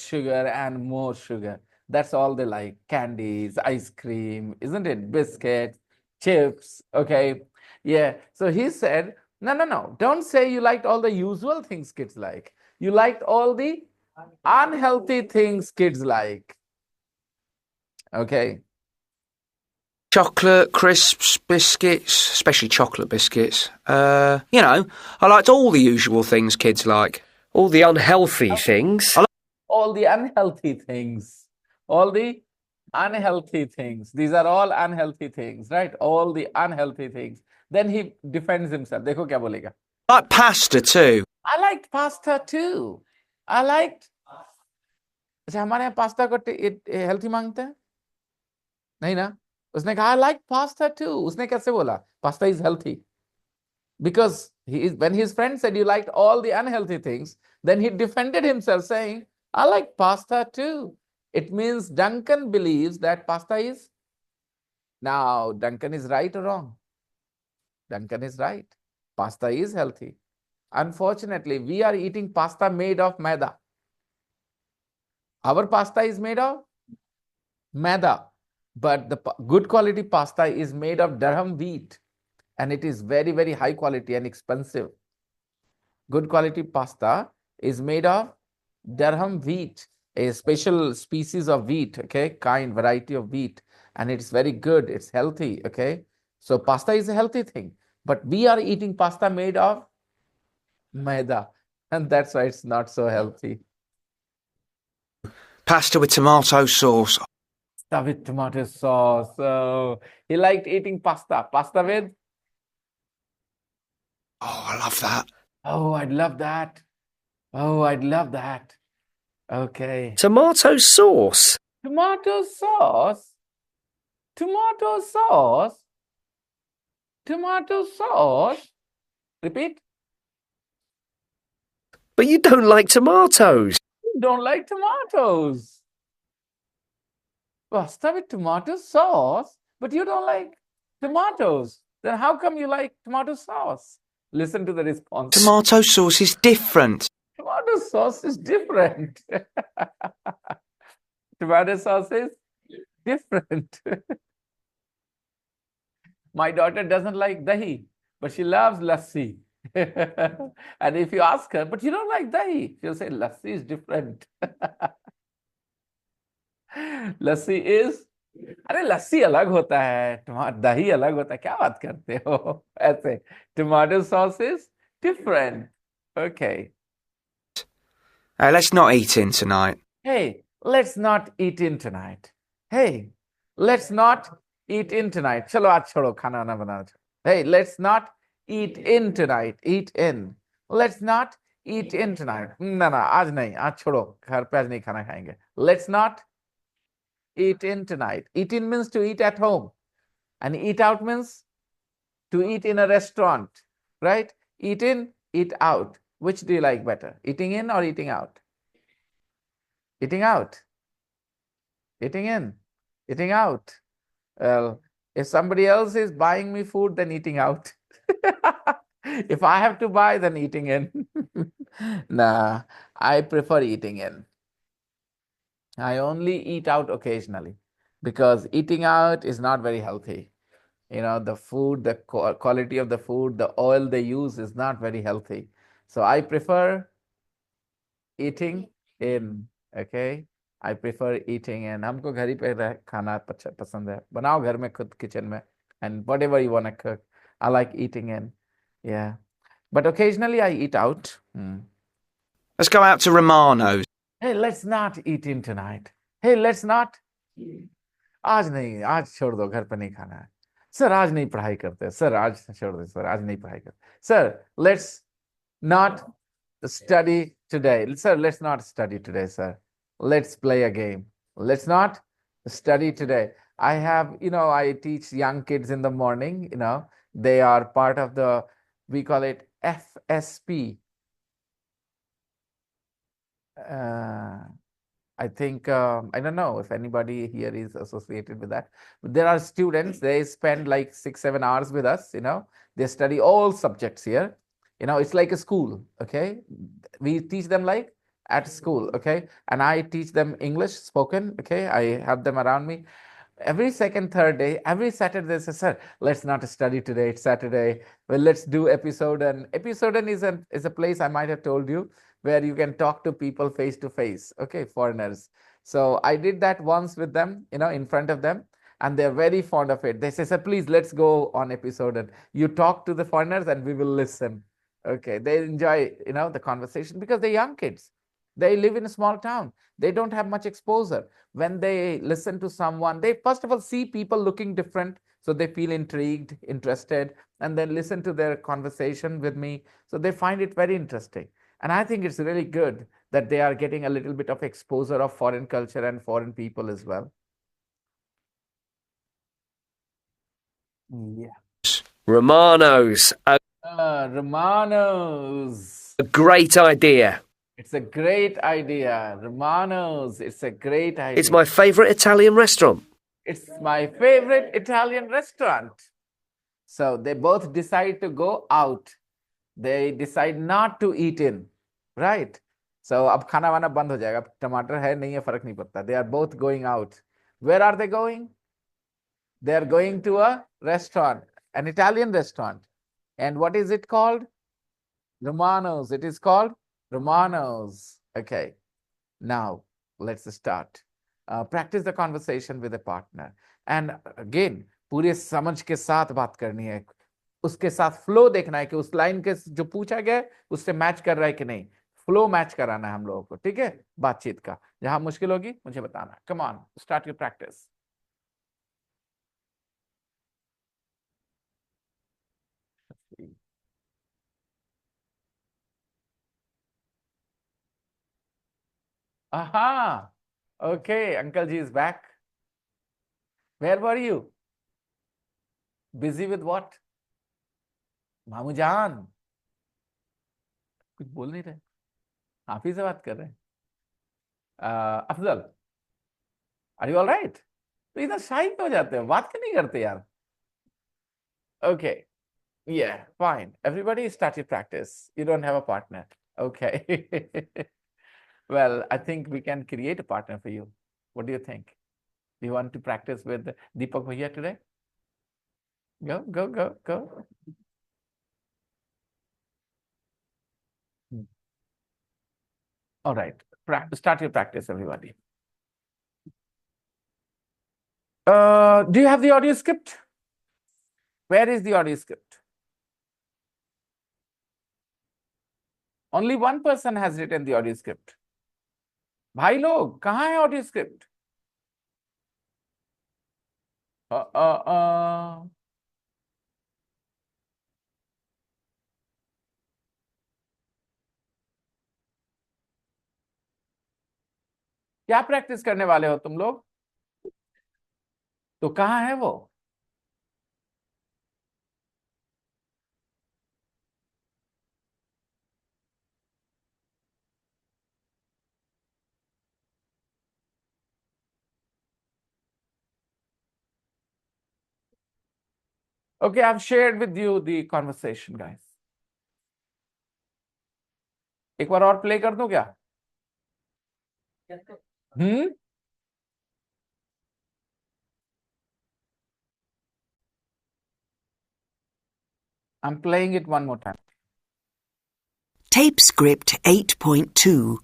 and more sugar. That's all they like. Candies, ice cream, isn't it? Biscuits, chips, okay? Yeah. So he said, no. Don't say you liked all the usual things kids like. You liked all the unhealthy things kids like. Okay. Chocolate, crisps, biscuits, especially chocolate biscuits. You know, I liked all the usual things kids like. All the unhealthy things. All the unhealthy things. All the unhealthy things. These are all unhealthy things, right? All the unhealthy things. Then he defends himself. देखो क्या बोलेगा. I like pasta too. I liked pasta too. I liked. अच्छा हमारे यहाँ pasta को healthy मांगते हैं? नहीं ना? उसने कहा I like pasta too. उसने कैसे बोला? Pasta is healthy. Because when his friend said you liked all the unhealthy things, then he defended himself saying, I like pasta too. It means Duncan believes that pasta is. Now, Duncan is right or wrong? Duncan is right. Pasta is healthy. Unfortunately, we are eating pasta made of maida. Our pasta is made of maida, but the good quality pasta is made of durum wheat, and it is very, very high quality and expensive. Good quality pasta is made of durum wheat, a special species of wheat, okay, kind variety of wheat, and it's very good, it's healthy, okay. So pasta is a healthy thing, but we are eating pasta made of maida, and that's why it's not so healthy. Pasta with tomato sauce. Pasta with tomato sauce. So he liked eating pasta. Pasta with? Oh, I love that. Oh, I'd love that. Oh, I'd love that. Okay. Tomato sauce. Tomato sauce. Tomato sauce. Tomato sauce. Repeat. But you don't like tomatoes. You don't like tomatoes. Pasta with tomato sauce, but you don't like tomatoes. Then how come you like tomato sauce? Listen to the response. Tomato sauce is different. Tomato sauce is different. Tomato sauce is different. My daughter doesn't like dahi, but she loves lassi. And if you ask her, but you don't like dahi, she'll say lassi is different. Lassi is अरे लस्सी अलग होता है दही अलग होता है क्या बात करते हो ऐसे tomato sauce is different okay Hey, let's not eat in tonight. hey let's not eat in tonight hey let's not eat in tonight चलो आज छोड़ो खाना वाना बनाना hey let's not eat in tonight eat in let's not eat in tonight ना ना आज नहीं आज छोड़ो घर पे आज नहीं खाना खाएंगे let's not eat in tonight. Eat in means to eat at home, and eat out means to eat in a restaurant, right? Eat in, eat out. Which do you like better? Eating in or eating out? Eating out. Eating in, eating out. Well, if somebody else is buying me food, then eating out. If I have to buy, then eating in. Nah, I prefer eating in. I only eat out occasionally because eating out is not very healthy. You know, the food, the quality of the food, the oil they use is not very healthy. So I prefer eating in. Okay, I prefer eating in. हमको घर ही पे खाना पसंद है. बनाओ घर में खुद kitchen में, and whatever you want to cook. I like eating in. Yeah, but occasionally I eat out. Let's go out to Romano's. Hey, let's not eat in tonight. Hey, let's not. आज नहीं, आज छोड़ दो, घर पे नहीं खाना है. सर आज नहीं पढ़ाई करते. सर आज छोड़ दो. सर आज नहीं पढ़ाई करते. Sir, let's not study today. Sir, let's not study today, sir. Let's play a game. Let's not study today. I have, I teach young kids in the morning, they are part of the, we call it FSP. I think, I don't know if anybody here is associated with that. But there are students, they spend like 6-7 hours with us, they study all subjects here. It's like a school, okay? We teach them like at school, okay? And I teach them English spoken, okay? I have them around me. Every second, third day, every Saturday, they say, sir, let's not study today, it's Saturday. Well, let's do episode. And episode is a place I might have told you where you can talk to people face to face, okay, foreigners. So I did that once with them, in front of them, and they're very fond of it. They say, sir, please, let's go on episode and you talk to the foreigners and we will listen. Okay, they enjoy, the conversation because they're young kids. They live in a small town. They don't have much exposure. When they listen to someone, they first of all see people looking different, so they feel intrigued, interested, and then listen to their conversation with me. So they find it very interesting. And I think it's really good that they are getting a little bit of exposure of foreign culture and foreign people as well. Yeah. Romano's. Romano's. A great idea. It's a great idea. Romano's. It's a great idea. It's my favourite Italian restaurant. It's my favorite Italian restaurant. So they both decide to go out. They decide not to eat in. Right? So अब खाना वाना बंद हो जाएगा. टमाटर है नहीं है फर्क नहीं पड़ता. They are both going out. Where are they going? They are going to a restaurant, an Italian restaurant. And what is it called? Romano's. It is called Romano's. Okay. Now let's start. Practice the conversation with a partner. And again, पूरे समझ के साथ बात करनी है. उसके साथ flow देखना है कि उस लाइन के जो पूछा गया है उससे मैच कर रहा है कि नहीं. फ्लो मैच कराना है हम लोगों को. ठीक है, बातचीत का. जहां मुश्किल होगी मुझे बताना. Come on, start your practice. Aha. Okay, Uncle Ji is back. Where were you? Busy with what? मामू जान कुछ बोल नहीं रहे. आप ही से बात कर रहे हैं. Afzal, are you all right? तो इधर शाही क्यों हो जाते हैं? बात क्यों नहीं करते यार? Okay, yeah, fine. Everybody start your practice. You don't have a partner. Okay. Well, I think we can create a partner for you. What do you think? Do you want to practice with Deepak Bhaiya today? Go. All right. Start your practice, everybody. Do you have the audio script? Where is the audio script? Only one person has written the audio script. भाई लोग, कहाँ है audio script? क्या practice करने वाले हो तुम लोग? तो कहाँ है वो? Okay, I've shared with you the conversation, guys. एक बार और प्ले कर दूं क्या? I'm playing it one more time. Tape script 8.2.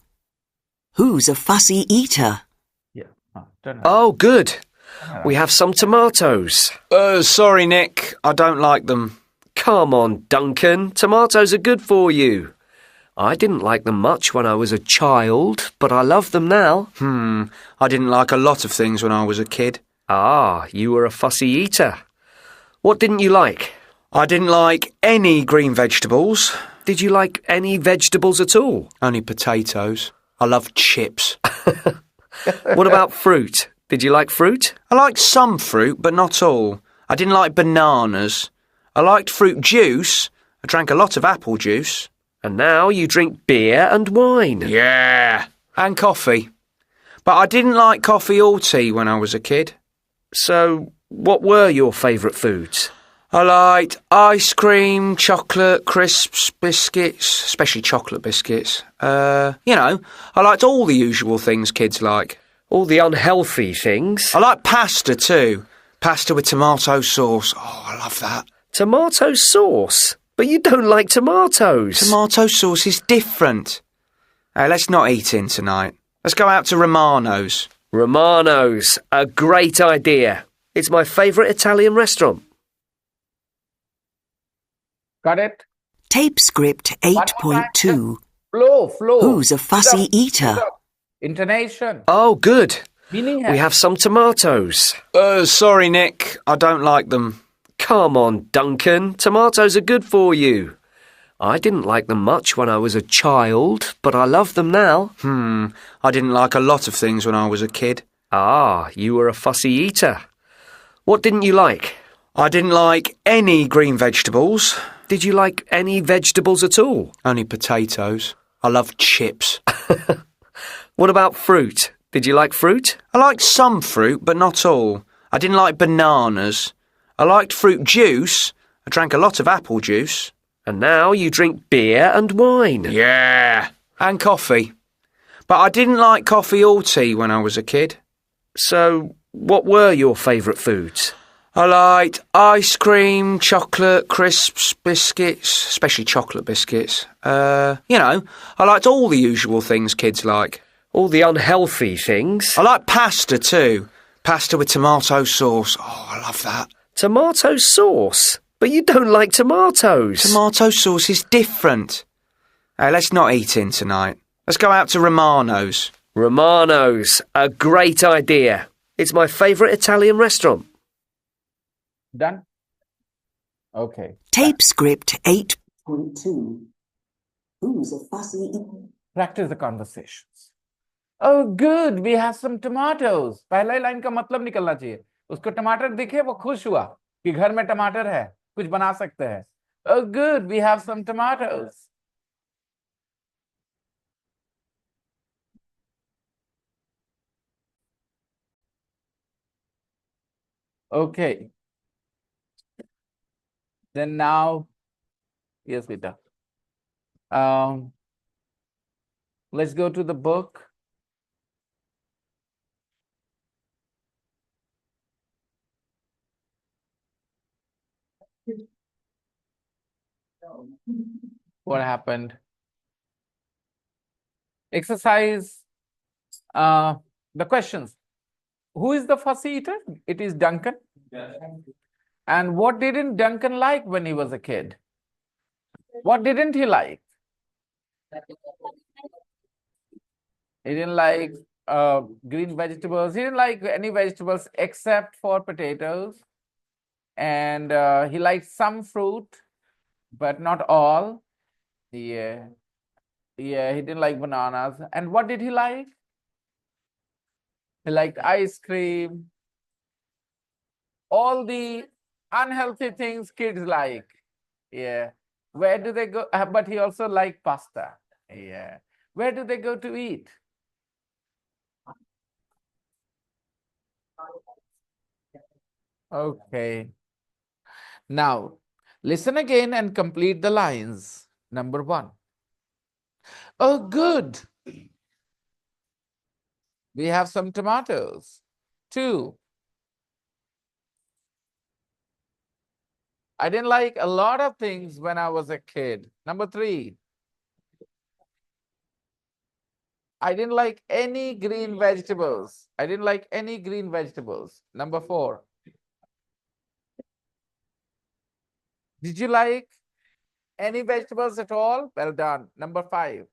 Who's a fussy eater? Yeah. Turn Oh, good. We have some tomatoes. Sorry, Nick. I don't like them. Come on, Duncan. Tomatoes are good for you. I didn't like them much when I was a child, but I love them now. I didn't like a lot of things when I was a kid. Ah, you were a fussy eater. What didn't you like? I didn't like any green vegetables. Did you like any vegetables at all? Only potatoes. I loved chips. What about fruit? Did you like fruit? I liked some fruit, but not all. I didn't like bananas. I liked fruit juice. I drank a lot of apple juice. And now you drink beer and wine. Yeah, and coffee. But I didn't like coffee or tea when I was a kid. So, what were your favourite foods? I liked ice cream, chocolate, crisps, biscuits, especially chocolate biscuits. I liked all the usual things kids like. All the unhealthy things. I like pasta too. Pasta with tomato sauce. Oh, I love that. Tomato sauce? But you don't like tomatoes. Tomato sauce is different. Hey, let's not eat in tonight. Let's go out to Romano's. Romano's. A great idea. It's my favourite Italian restaurant. Got it? Tape script 8.2. Flow. Who's a fussy eater? Intonation. Oh, good. Meaning We have some tomatoes. Sorry, Nick. I don't like them. Come on, Duncan. Tomatoes are good for you. I didn't like them much when I was a child, but I love them now. I didn't like a lot of things when I was a kid. Ah, you were a fussy eater. What didn't you like? I didn't like any green vegetables. Did you like any vegetables at all? Only potatoes. I love chips. What about fruit? Did you like fruit? I liked some fruit, but not all. I didn't like bananas. I liked fruit juice. I drank a lot of apple juice. And now you drink beer and wine. Yeah. And coffee. But I didn't like coffee or tea when I was a kid. So, what were your favourite foods? I liked ice cream, chocolate, crisps, biscuits, especially chocolate biscuits. I liked all the usual things kids like. All the unhealthy things. I like pasta too. Pasta with tomato sauce. Oh, I love that. Tomato sauce? But you don't like tomatoes. Tomato sauce is different. Hey, let's not eat in tonight. Let's go out to Romano's. Romano's. A great idea. It's my favourite Italian restaurant. Done? Okay. Tape script 8.2. Who's a fussy eater? Practice the conversations. Oh, good. We have some tomatoes. पहला ही line का मतलब निकलना चाहिए. उसको टमाटर दिखे वो खुश हुआ कि घर में टमाटर है, कुछ बना सकते हैं. Oh, good. We have some tomatoes. Okay. Then now, yes, beta. Let's go to the book. What happened? Exercise. The questions. Who is the fussy eater? It is Duncan. And what didn't Duncan like when he was a kid? What didn't he like? He didn't like green vegetables. He didn't like any vegetables except for potatoes. And he liked some fruit, but not all. Yeah. Yeah, he didn't like bananas. And what did he like? He liked ice cream. All the unhealthy things kids like. Yeah. Where do they go? But he also liked pasta. Yeah. Where do they go to eat? Okay. Now, listen again and complete the lines. Number 1. Oh, good. We have some tomatoes. 2. I didn't like a lot of things when I was a kid. Number 3. I didn't like any green vegetables. I didn't like any green vegetables. Number 4. Did you like any vegetables at all? Well done. Number 5.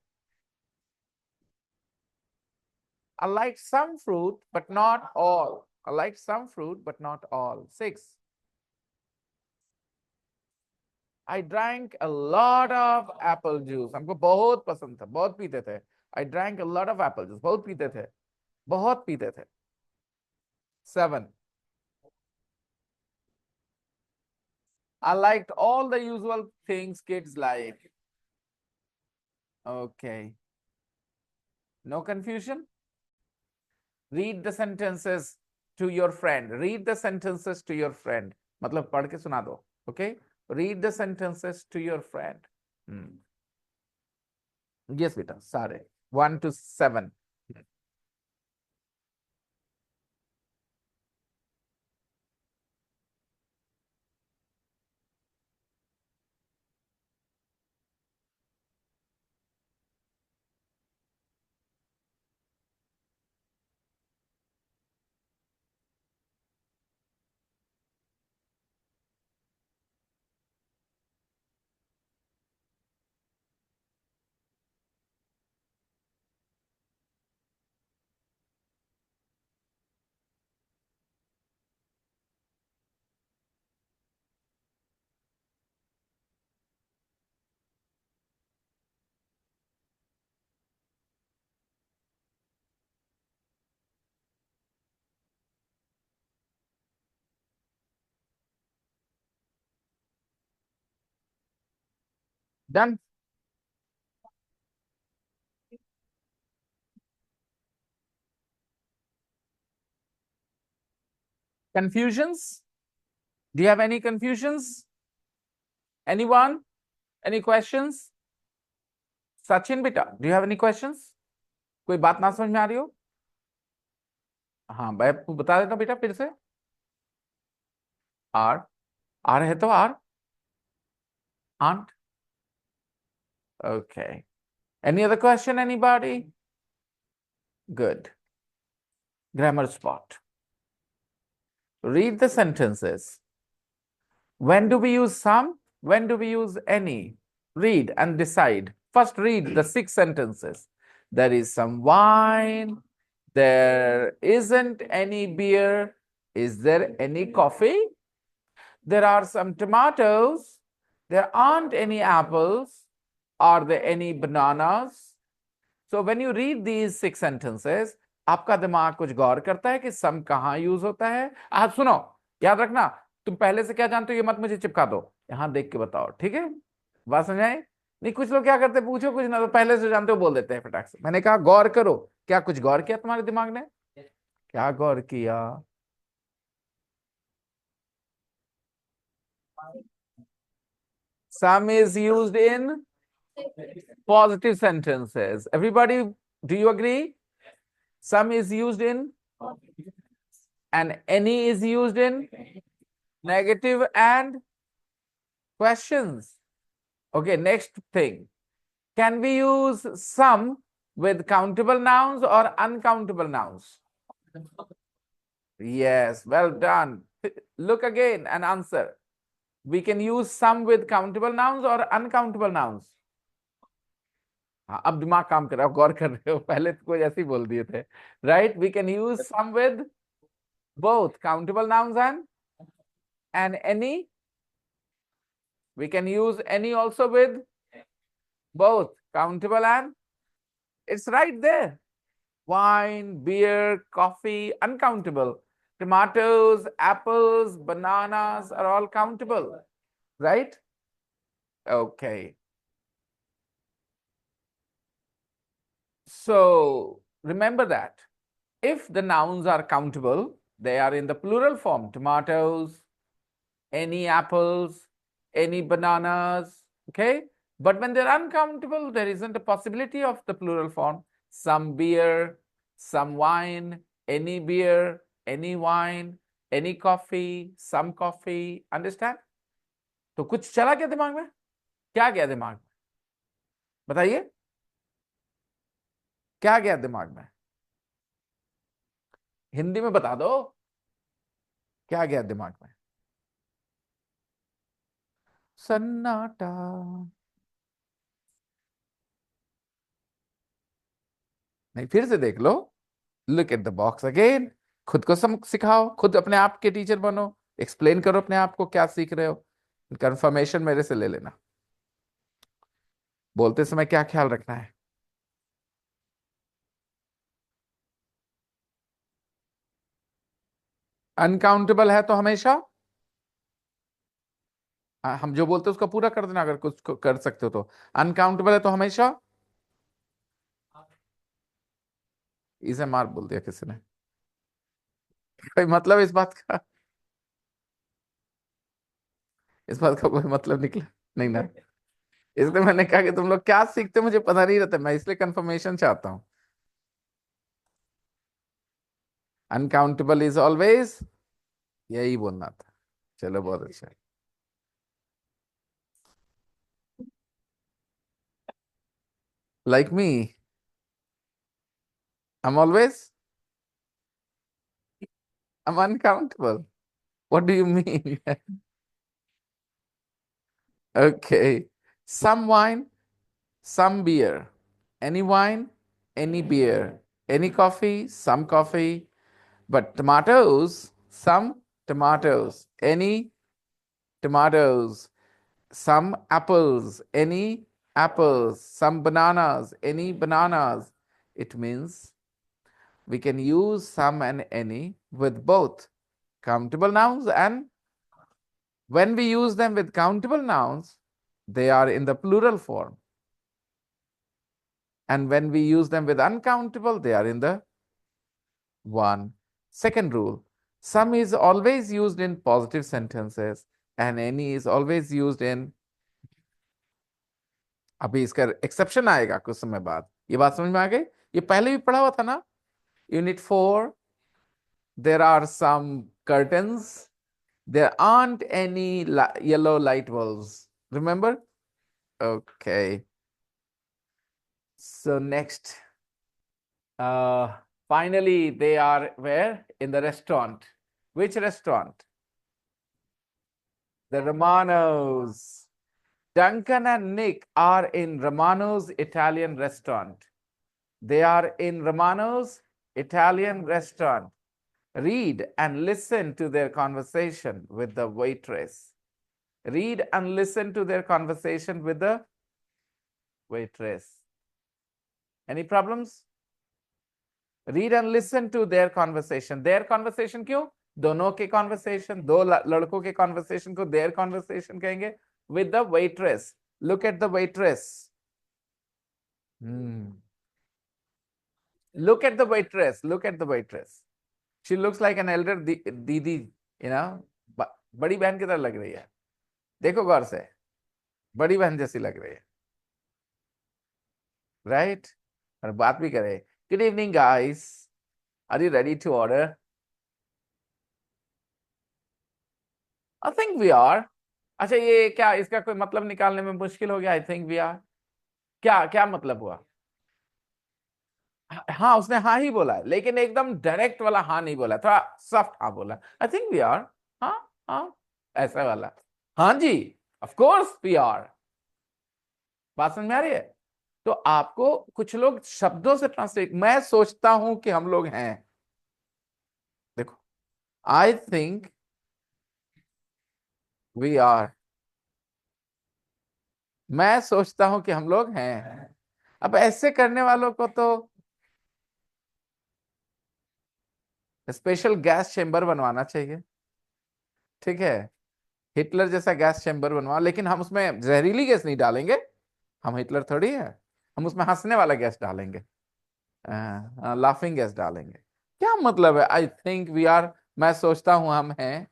I like some fruit, but not all. I like some fruit, but not all. 6. I drank a lot of apple juice. हमको बहुत पसंद था, बहुत पीते थे. I drank a lot of apple juice. बहुत पीते थे, बहुत पीते थे. 7. I liked all the usual things kids like. Okay. No confusion? Read the sentences to your friend. Read the sentences to your friend. मतलब पढ़ के सुना दो. Okay? Read the sentences to your friend. Yes, beta. Sare. 1 to 7. Done? Confusions? Do you have any confusions? Anyone? Any questions? Sachin beta, do you have any questions? कोई बात ना समझ में आ रही हो? हाँ भाई बता देता बेटा फिर से. आर आर है तो are. Aren't? Okay. Any other question, anybody? Good. Grammar spot. Read the sentences. When do we use some? When do we use any? Read and decide. First, read the 6 sentences. There is some wine. There isn't any beer. Is there any coffee? There are some tomatoes. There aren't any apples. Are there any bananas? So when you read these 6 sentences, आपका दिमाग कुछ गौर करता है कि सम कहाँ use होता है. आप सुनो, याद रखना, तुम पहले से क्या जानते हो ये मत मुझे चिपका दो, यहां देख के बताओ, ठीक है? बात समझ आई? नहीं, कुछ लोग क्या करते हैं, पूछो कुछ ना तो पहले से जानते हो बोल देते हैं फटाक से. मैंने कहा गौर करो. क्या कुछ गौर किया तुम्हारे दिमाग ने? क्या गौर किया? Some is used in positive sentences. Everybody, do you agree? Some is used in, and any is used in negative and questions. Okay, next thing. Can we use some with countable nouns or uncountable nouns? Yes, well done. Look again and answer. We can use some with countable nouns or uncountable nouns. हाँ, अब दिमाग काम कर रहा है, गौर कर रहे हो, पहले तो कोई ऐसे ही बोल दिए थे. Right? We can use some with both countable nouns and any. We can use any also with both countable and. It's right there. Wine, beer, coffee, uncountable. Tomatoes, apples, bananas are all countable, right? Okay. So remember that if the nouns are countable, they are in the plural form. Tomatoes, any apples, any bananas, okay? But when they're uncountable, there isn't a possibility of the plural form. Some beer, some wine, any beer, any wine, any coffee, some coffee. Understand? तो कुछ चला क्या दिमाग में? क्या गया दिमाग में? बताइए, क्या गया दिमाग में? हिंदी में बता दो, क्या गया दिमाग में? सन्नाटा. नहीं, फिर से देख लो. Look at the box again. खुद को सिखाओ, खुद अपने आप के टीचर बनो. एक्सप्लेन करो अपने आप को क्या सीख रहे हो. कंफर्मेशन मेरे से ले लेना. बोलते समय क्या ख्याल रखना है? अनकाउंटेबल है तो हमेशा हम जो बोलते हैं उसका पूरा कर देना, अगर कुछ कर सकते हो तो. अनकाउंटेबल है तो हमेशा इसे मार बोल दिया किसी ने. कोई मतलब इस बात का? इस बात का कोई मतलब निकला नहीं ना. इसलिए मैंने कहा कि तुम लोग क्या सीखते मुझे पता नहीं रहता, मैं इसलिए कंफर्मेशन चाहता हूं. अनकाउंटेबल इज ऑलवेज, यही बोलना था. चलो बहुत अच्छा. Like me, I'm uncountable. What do you mean? Okay. Some wine, some beer. Any wine, any beer. Any coffee, some coffee. But tomatoes, some tomatoes. Any tomatoes. Some apples, any apples. Some bananas, any bananas. It means we can use some and any with both countable nouns, and when we use them with countable nouns, they are in the plural form. And when we use them with uncountable, they are in the one. Second rule, Some is always used in positive sentences and any is always used in, अभी इसका exception आएगा कुछ समय बाद। ये बात समझ में आ गई? ये पहले भी पढ़ा हुआ था ना, unit 4। There are some curtains. There aren't any yellow light bulbs. Remember? Okay. So next, finally, they are where? In the restaurant. Which restaurant? The Romano's. Duncan and Nick are in Romano's Italian restaurant. They are in Romano's Italian restaurant. Read and listen to their conversation with the waitress. Read and listen to their conversation with the waitress. Any problems? Read and listen to their conversation. Their conversation क्यों? दोनों के conversation, दो लड़कों के conversation को their conversation कहेंगे. With the waitress. Look at the waitress. Look at the waitress. Look at the waitress. She looks like an elder दीदी, you know, बड़ी बहन की तरह लग रही है. देखो गौर से, बड़ी बहन जैसी लग रही है. Right? और बात भी करे. Good evening, guys. Are you ready to order? I think we are. अच्छा, ये क्या इसका कोई मतलब निकालने में मुश्किल हो गया? I think we are. क्या क्या मतलब हुआ? हाँ, उसने हाँ ही बोला, लेकिन एकदम डायरेक्ट वाला हाँ नहीं बोला, थोड़ा सॉफ्ट हाँ बोला. I think we are. हाँ हाँ, ऐसा वाला. हाँ जी, ऑफ कोर्स वी आर. बात समझ में आ रही है? तो आपको कुछ लोग शब्दों से ट्रांसलेट, मैं सोचता हूं कि हम लोग हैं. देखो, आई थिंक वी आर. मैं सोचता हूं कि हम लोग हैं. अब ऐसे करने वालों को तो स्पेशल गैस चेंबर बनवाना चाहिए. ठीक है, हिटलर जैसा गैस चेंबर बनवा, लेकिन हम उसमें जहरीली गैस नहीं डालेंगे. हम हिटलर थोड़ी है. हम उसमें हंसने वाला गैस डालेंगे, लाफिंग गैस डालेंगे. क्या मतलब है आई थिंक वी आर? मैं सोचता हूं हम हैं.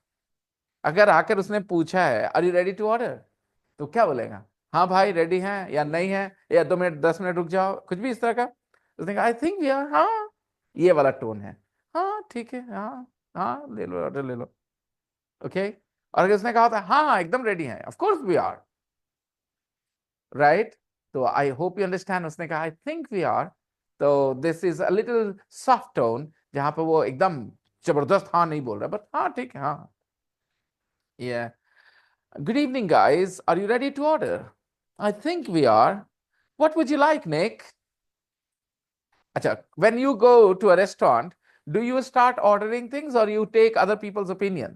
अगर आकर उसने पूछा है are you ready to order, तो क्या बोलेगा? हाँ भाई रेडी हैं या नहीं है, या 2 मिनट 10 मिनट रुक जाओ, कुछ भी इस तरह का. उसने कहा आई थिंक वी आर. हाँ, ये वाला टोन है. हाँ ठीक है, हाँ हाँ ले लो, ऑर्डर ले लो. ओके. और अगर उसने कहा होता हाँ हाँ एकदम रेडी है, of course we are. Right? तो आई होप यू अंडरस्टैंड. उसने कहा आई थिंक वी आर, तो this is a little soft tone, जहां पे वो एकदम जबरदस्त हाँ नहीं बोल रहा, बट हाँ ठीक है, हाँ. Yeah. Good evening, guys. Are you ready to order? I think we are. What would you like, Nick? Acha, when you go to a restaurant, do you start ordering things or you take other people's opinion?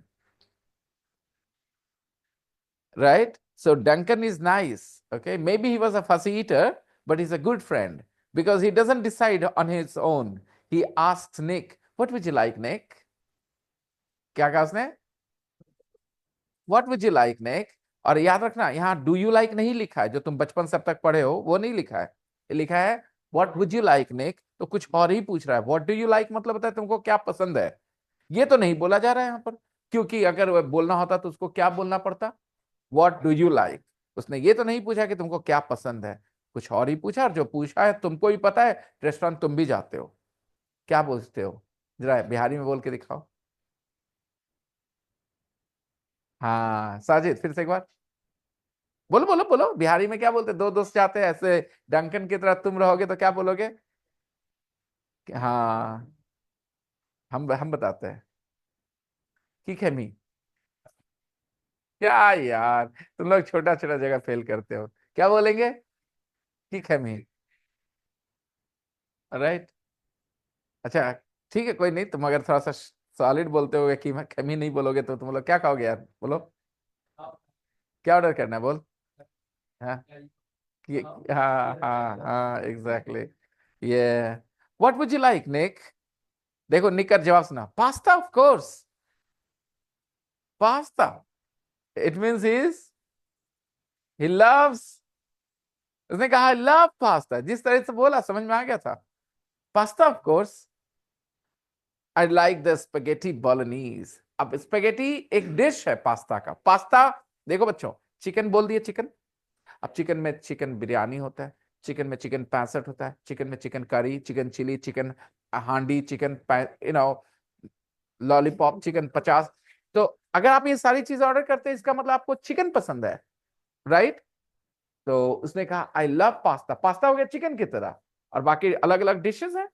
Right? So Duncan is nice. Okay. Maybe he was a fussy eater, but he's a good friend because he doesn't decide on his own. He asks Nick, what would you like, Nick? क्या कहा उसने? What would you like, Nick? और याद रखना, यहाँ do you like नहीं लिखा है, जो तुम बचपन से अब तक पढ़े हो वो नहीं लिखा है. ये लिखा है व्हाट वुड यू लाइक निक. तो कुछ और ही पूछ रहा है. व्हाट डू यू लाइक मतलब होता है तुमको क्या पसंद है. ये तो नहीं बोला जा रहा है यहाँ पर, क्योंकि अगर वो बोलना होता तो उसको क्या बोलना पड़ता? What do you like. उसने ये तो नहीं पूछा कि तुमको क्या पसंद है, कुछ और ही पूछा. और जो पूछा है तुमको भी पता है, रेस्टोरेंट तुम भी जाते हो. क्या बोलते हो? जरा बिहारी में बोल के दिखाओ. हाँ साजिद, फिर से एक बार बोलो बोलो बोलो. बिहारी में क्या बोलते? दो दोस्त जाते हैं ऐसे, डंकन की तरह तुम रहोगे तो क्या बोलोगे? हाँ, हम बताते हैं. ठीक है मी. क्या यार, तुम लोग छोटा छोटा जगह फेल करते हो. क्या बोलेंगे? ठीक है मी. राइट. अच्छा, ठीक है, कोई नहीं. तुम अगर थोड़ा सा सॉलिड बोलते हो कि खमी नहीं बोलोगे तो तुम लोग क्या कहोगे यार? बोलो, क्या ऑर्डर करना है? बोल. हाँ हाँ हाँ हाँ, एग्जैक्टली. ये व्हाट वुड यू लाइक निक. देखो निक का जवाब सुना. Pasta of course. Pasta. It means he loves. उसने कहा आई लव पास्ता. जिस तरह से बोला समझ में आ गया था. Pasta of course. I like the spaghetti bolognese. अब स्पेगेटी एक डिश है पास्ता का. पास्ता देखो बच्चों, चिकन बोल दिए चिकन. अब चिकन में चिकन बिरयानी होता है, चिकन में चिकन 65 होता है, चिकन में chicken curry, chicken chilli, chicken handi, chicken lollipop, chicken 50. तो अगर आप ये सारी चीज ऑर्डर करते हैं इसका मतलब आपको चिकन पसंद है, राइट? तो उसने कहा आई लव पास्ता. पास्ता हो गया चिकन की तरह, और बाकी अलग अलग डिशेस हैं.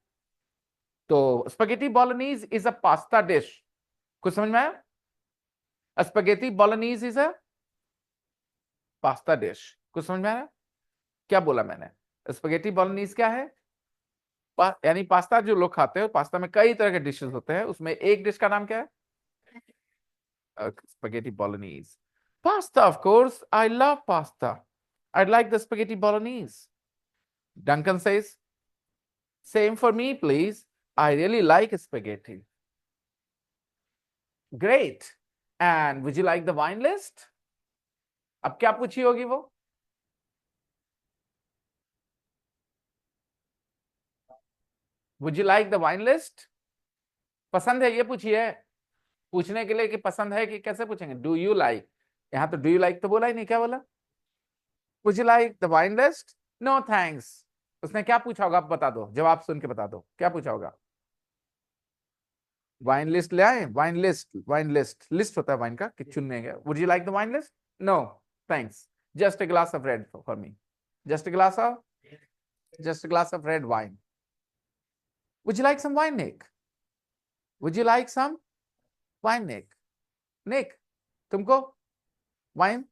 तो spaghetti bolognese is a pasta dish. कुछ समझ में आया? Spaghetti bolognese is a pasta dish. कुछ समझ में आया क्या बोला मैंने? स्पेगेटी bolognese क्या है? यानी पास्ता जो लोग खाते हैं, पास्ता में कई तरह के डिशेस होते हैं, उसमें एक डिश का नाम क्या है? Spaghetti bolognese. Pasta, of course. I love pasta. I'd like the spaghetti bolognese. Duncan says, same for me, please. I really like spaghetti. Great. And would you like the wine list? अब क्या पूछी होगी वो? Would you like the wine list? पसंद है ये पूछिए. पूछने के लिए कि पसंद है कि कैसे पूछेंगे? Do you like. यहां तो डू यू लाइक तो बोला ही नहीं. क्या बोला? Would you like the wine list? No thanks. उसने क्या पूछा होगा? आप बता दो, जवाब सुन के बता दो क्या पूछा होगा. वाइन लिस्ट ले आए. वाइन लिस्ट लिस्ट होता है वाइन का कि चुनने का. Would you like the wine list? No thanks. Just a glass of red for me. Just a glass of red wine. Would you like some wine, Nick? Would you like some wine, Nick? Nick, तुमको wine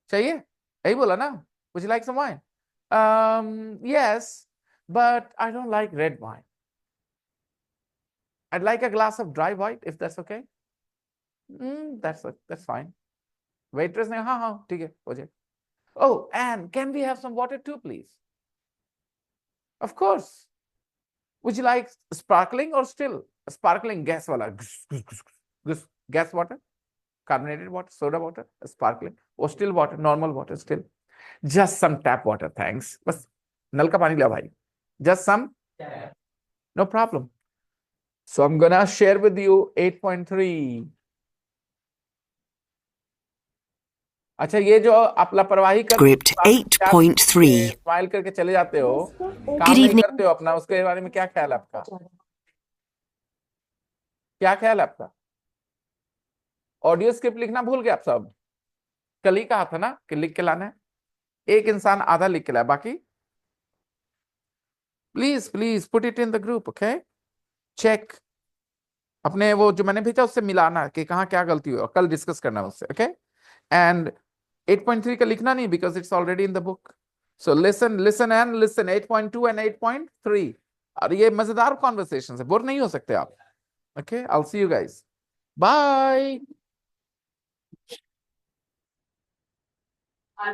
चाहिए? यही बोला ना? Would you like some wine? Yes, but I don't like red wine. I'd like a glass of dry white, if that's okay. That's fine. Waitress ने हाँ ठीक है हो जाए. Oh, and can we have some water too, please? Of course. Would you like sparkling or still? Sparkling gas वाला. Gas water, carbonated water, soda water, sparkling, or still water, normal water, still. Just some tap water, thanks. बस नल का पानी ला भाई. Just some. No problem. So I'm gonna share with you 8.3. अच्छा, ये जो आप लापरवाही कर Script 8.3. स्माइल करके चले जाते हो, काम Good नहीं evening. करते हो अपना, उसके बारे में क्या ख्याल है आपका? क्या ख्याल है आपका? ऑडियो स्क्रिप्ट लिखना भूल गए आप सब? कल ही कहा था ना कि लिख के लाना है. एक इंसान आधा लिख के लाया, बाकी please put it in the group. Okay, check. अपने वो जो मैंने भेजा उससे मिलाना कि कहाँ क्या गलती हुई, कल डिस्कस करना उससे. ओके, एंड 8.3 का लिखना नहीं because it's already in the book. So listen and listen 8.2 and 8.3. और ये मजेदार कॉन्वर्सेशन है, बोर नहीं हो सकते आप. Okay, I will see you guys. Bye.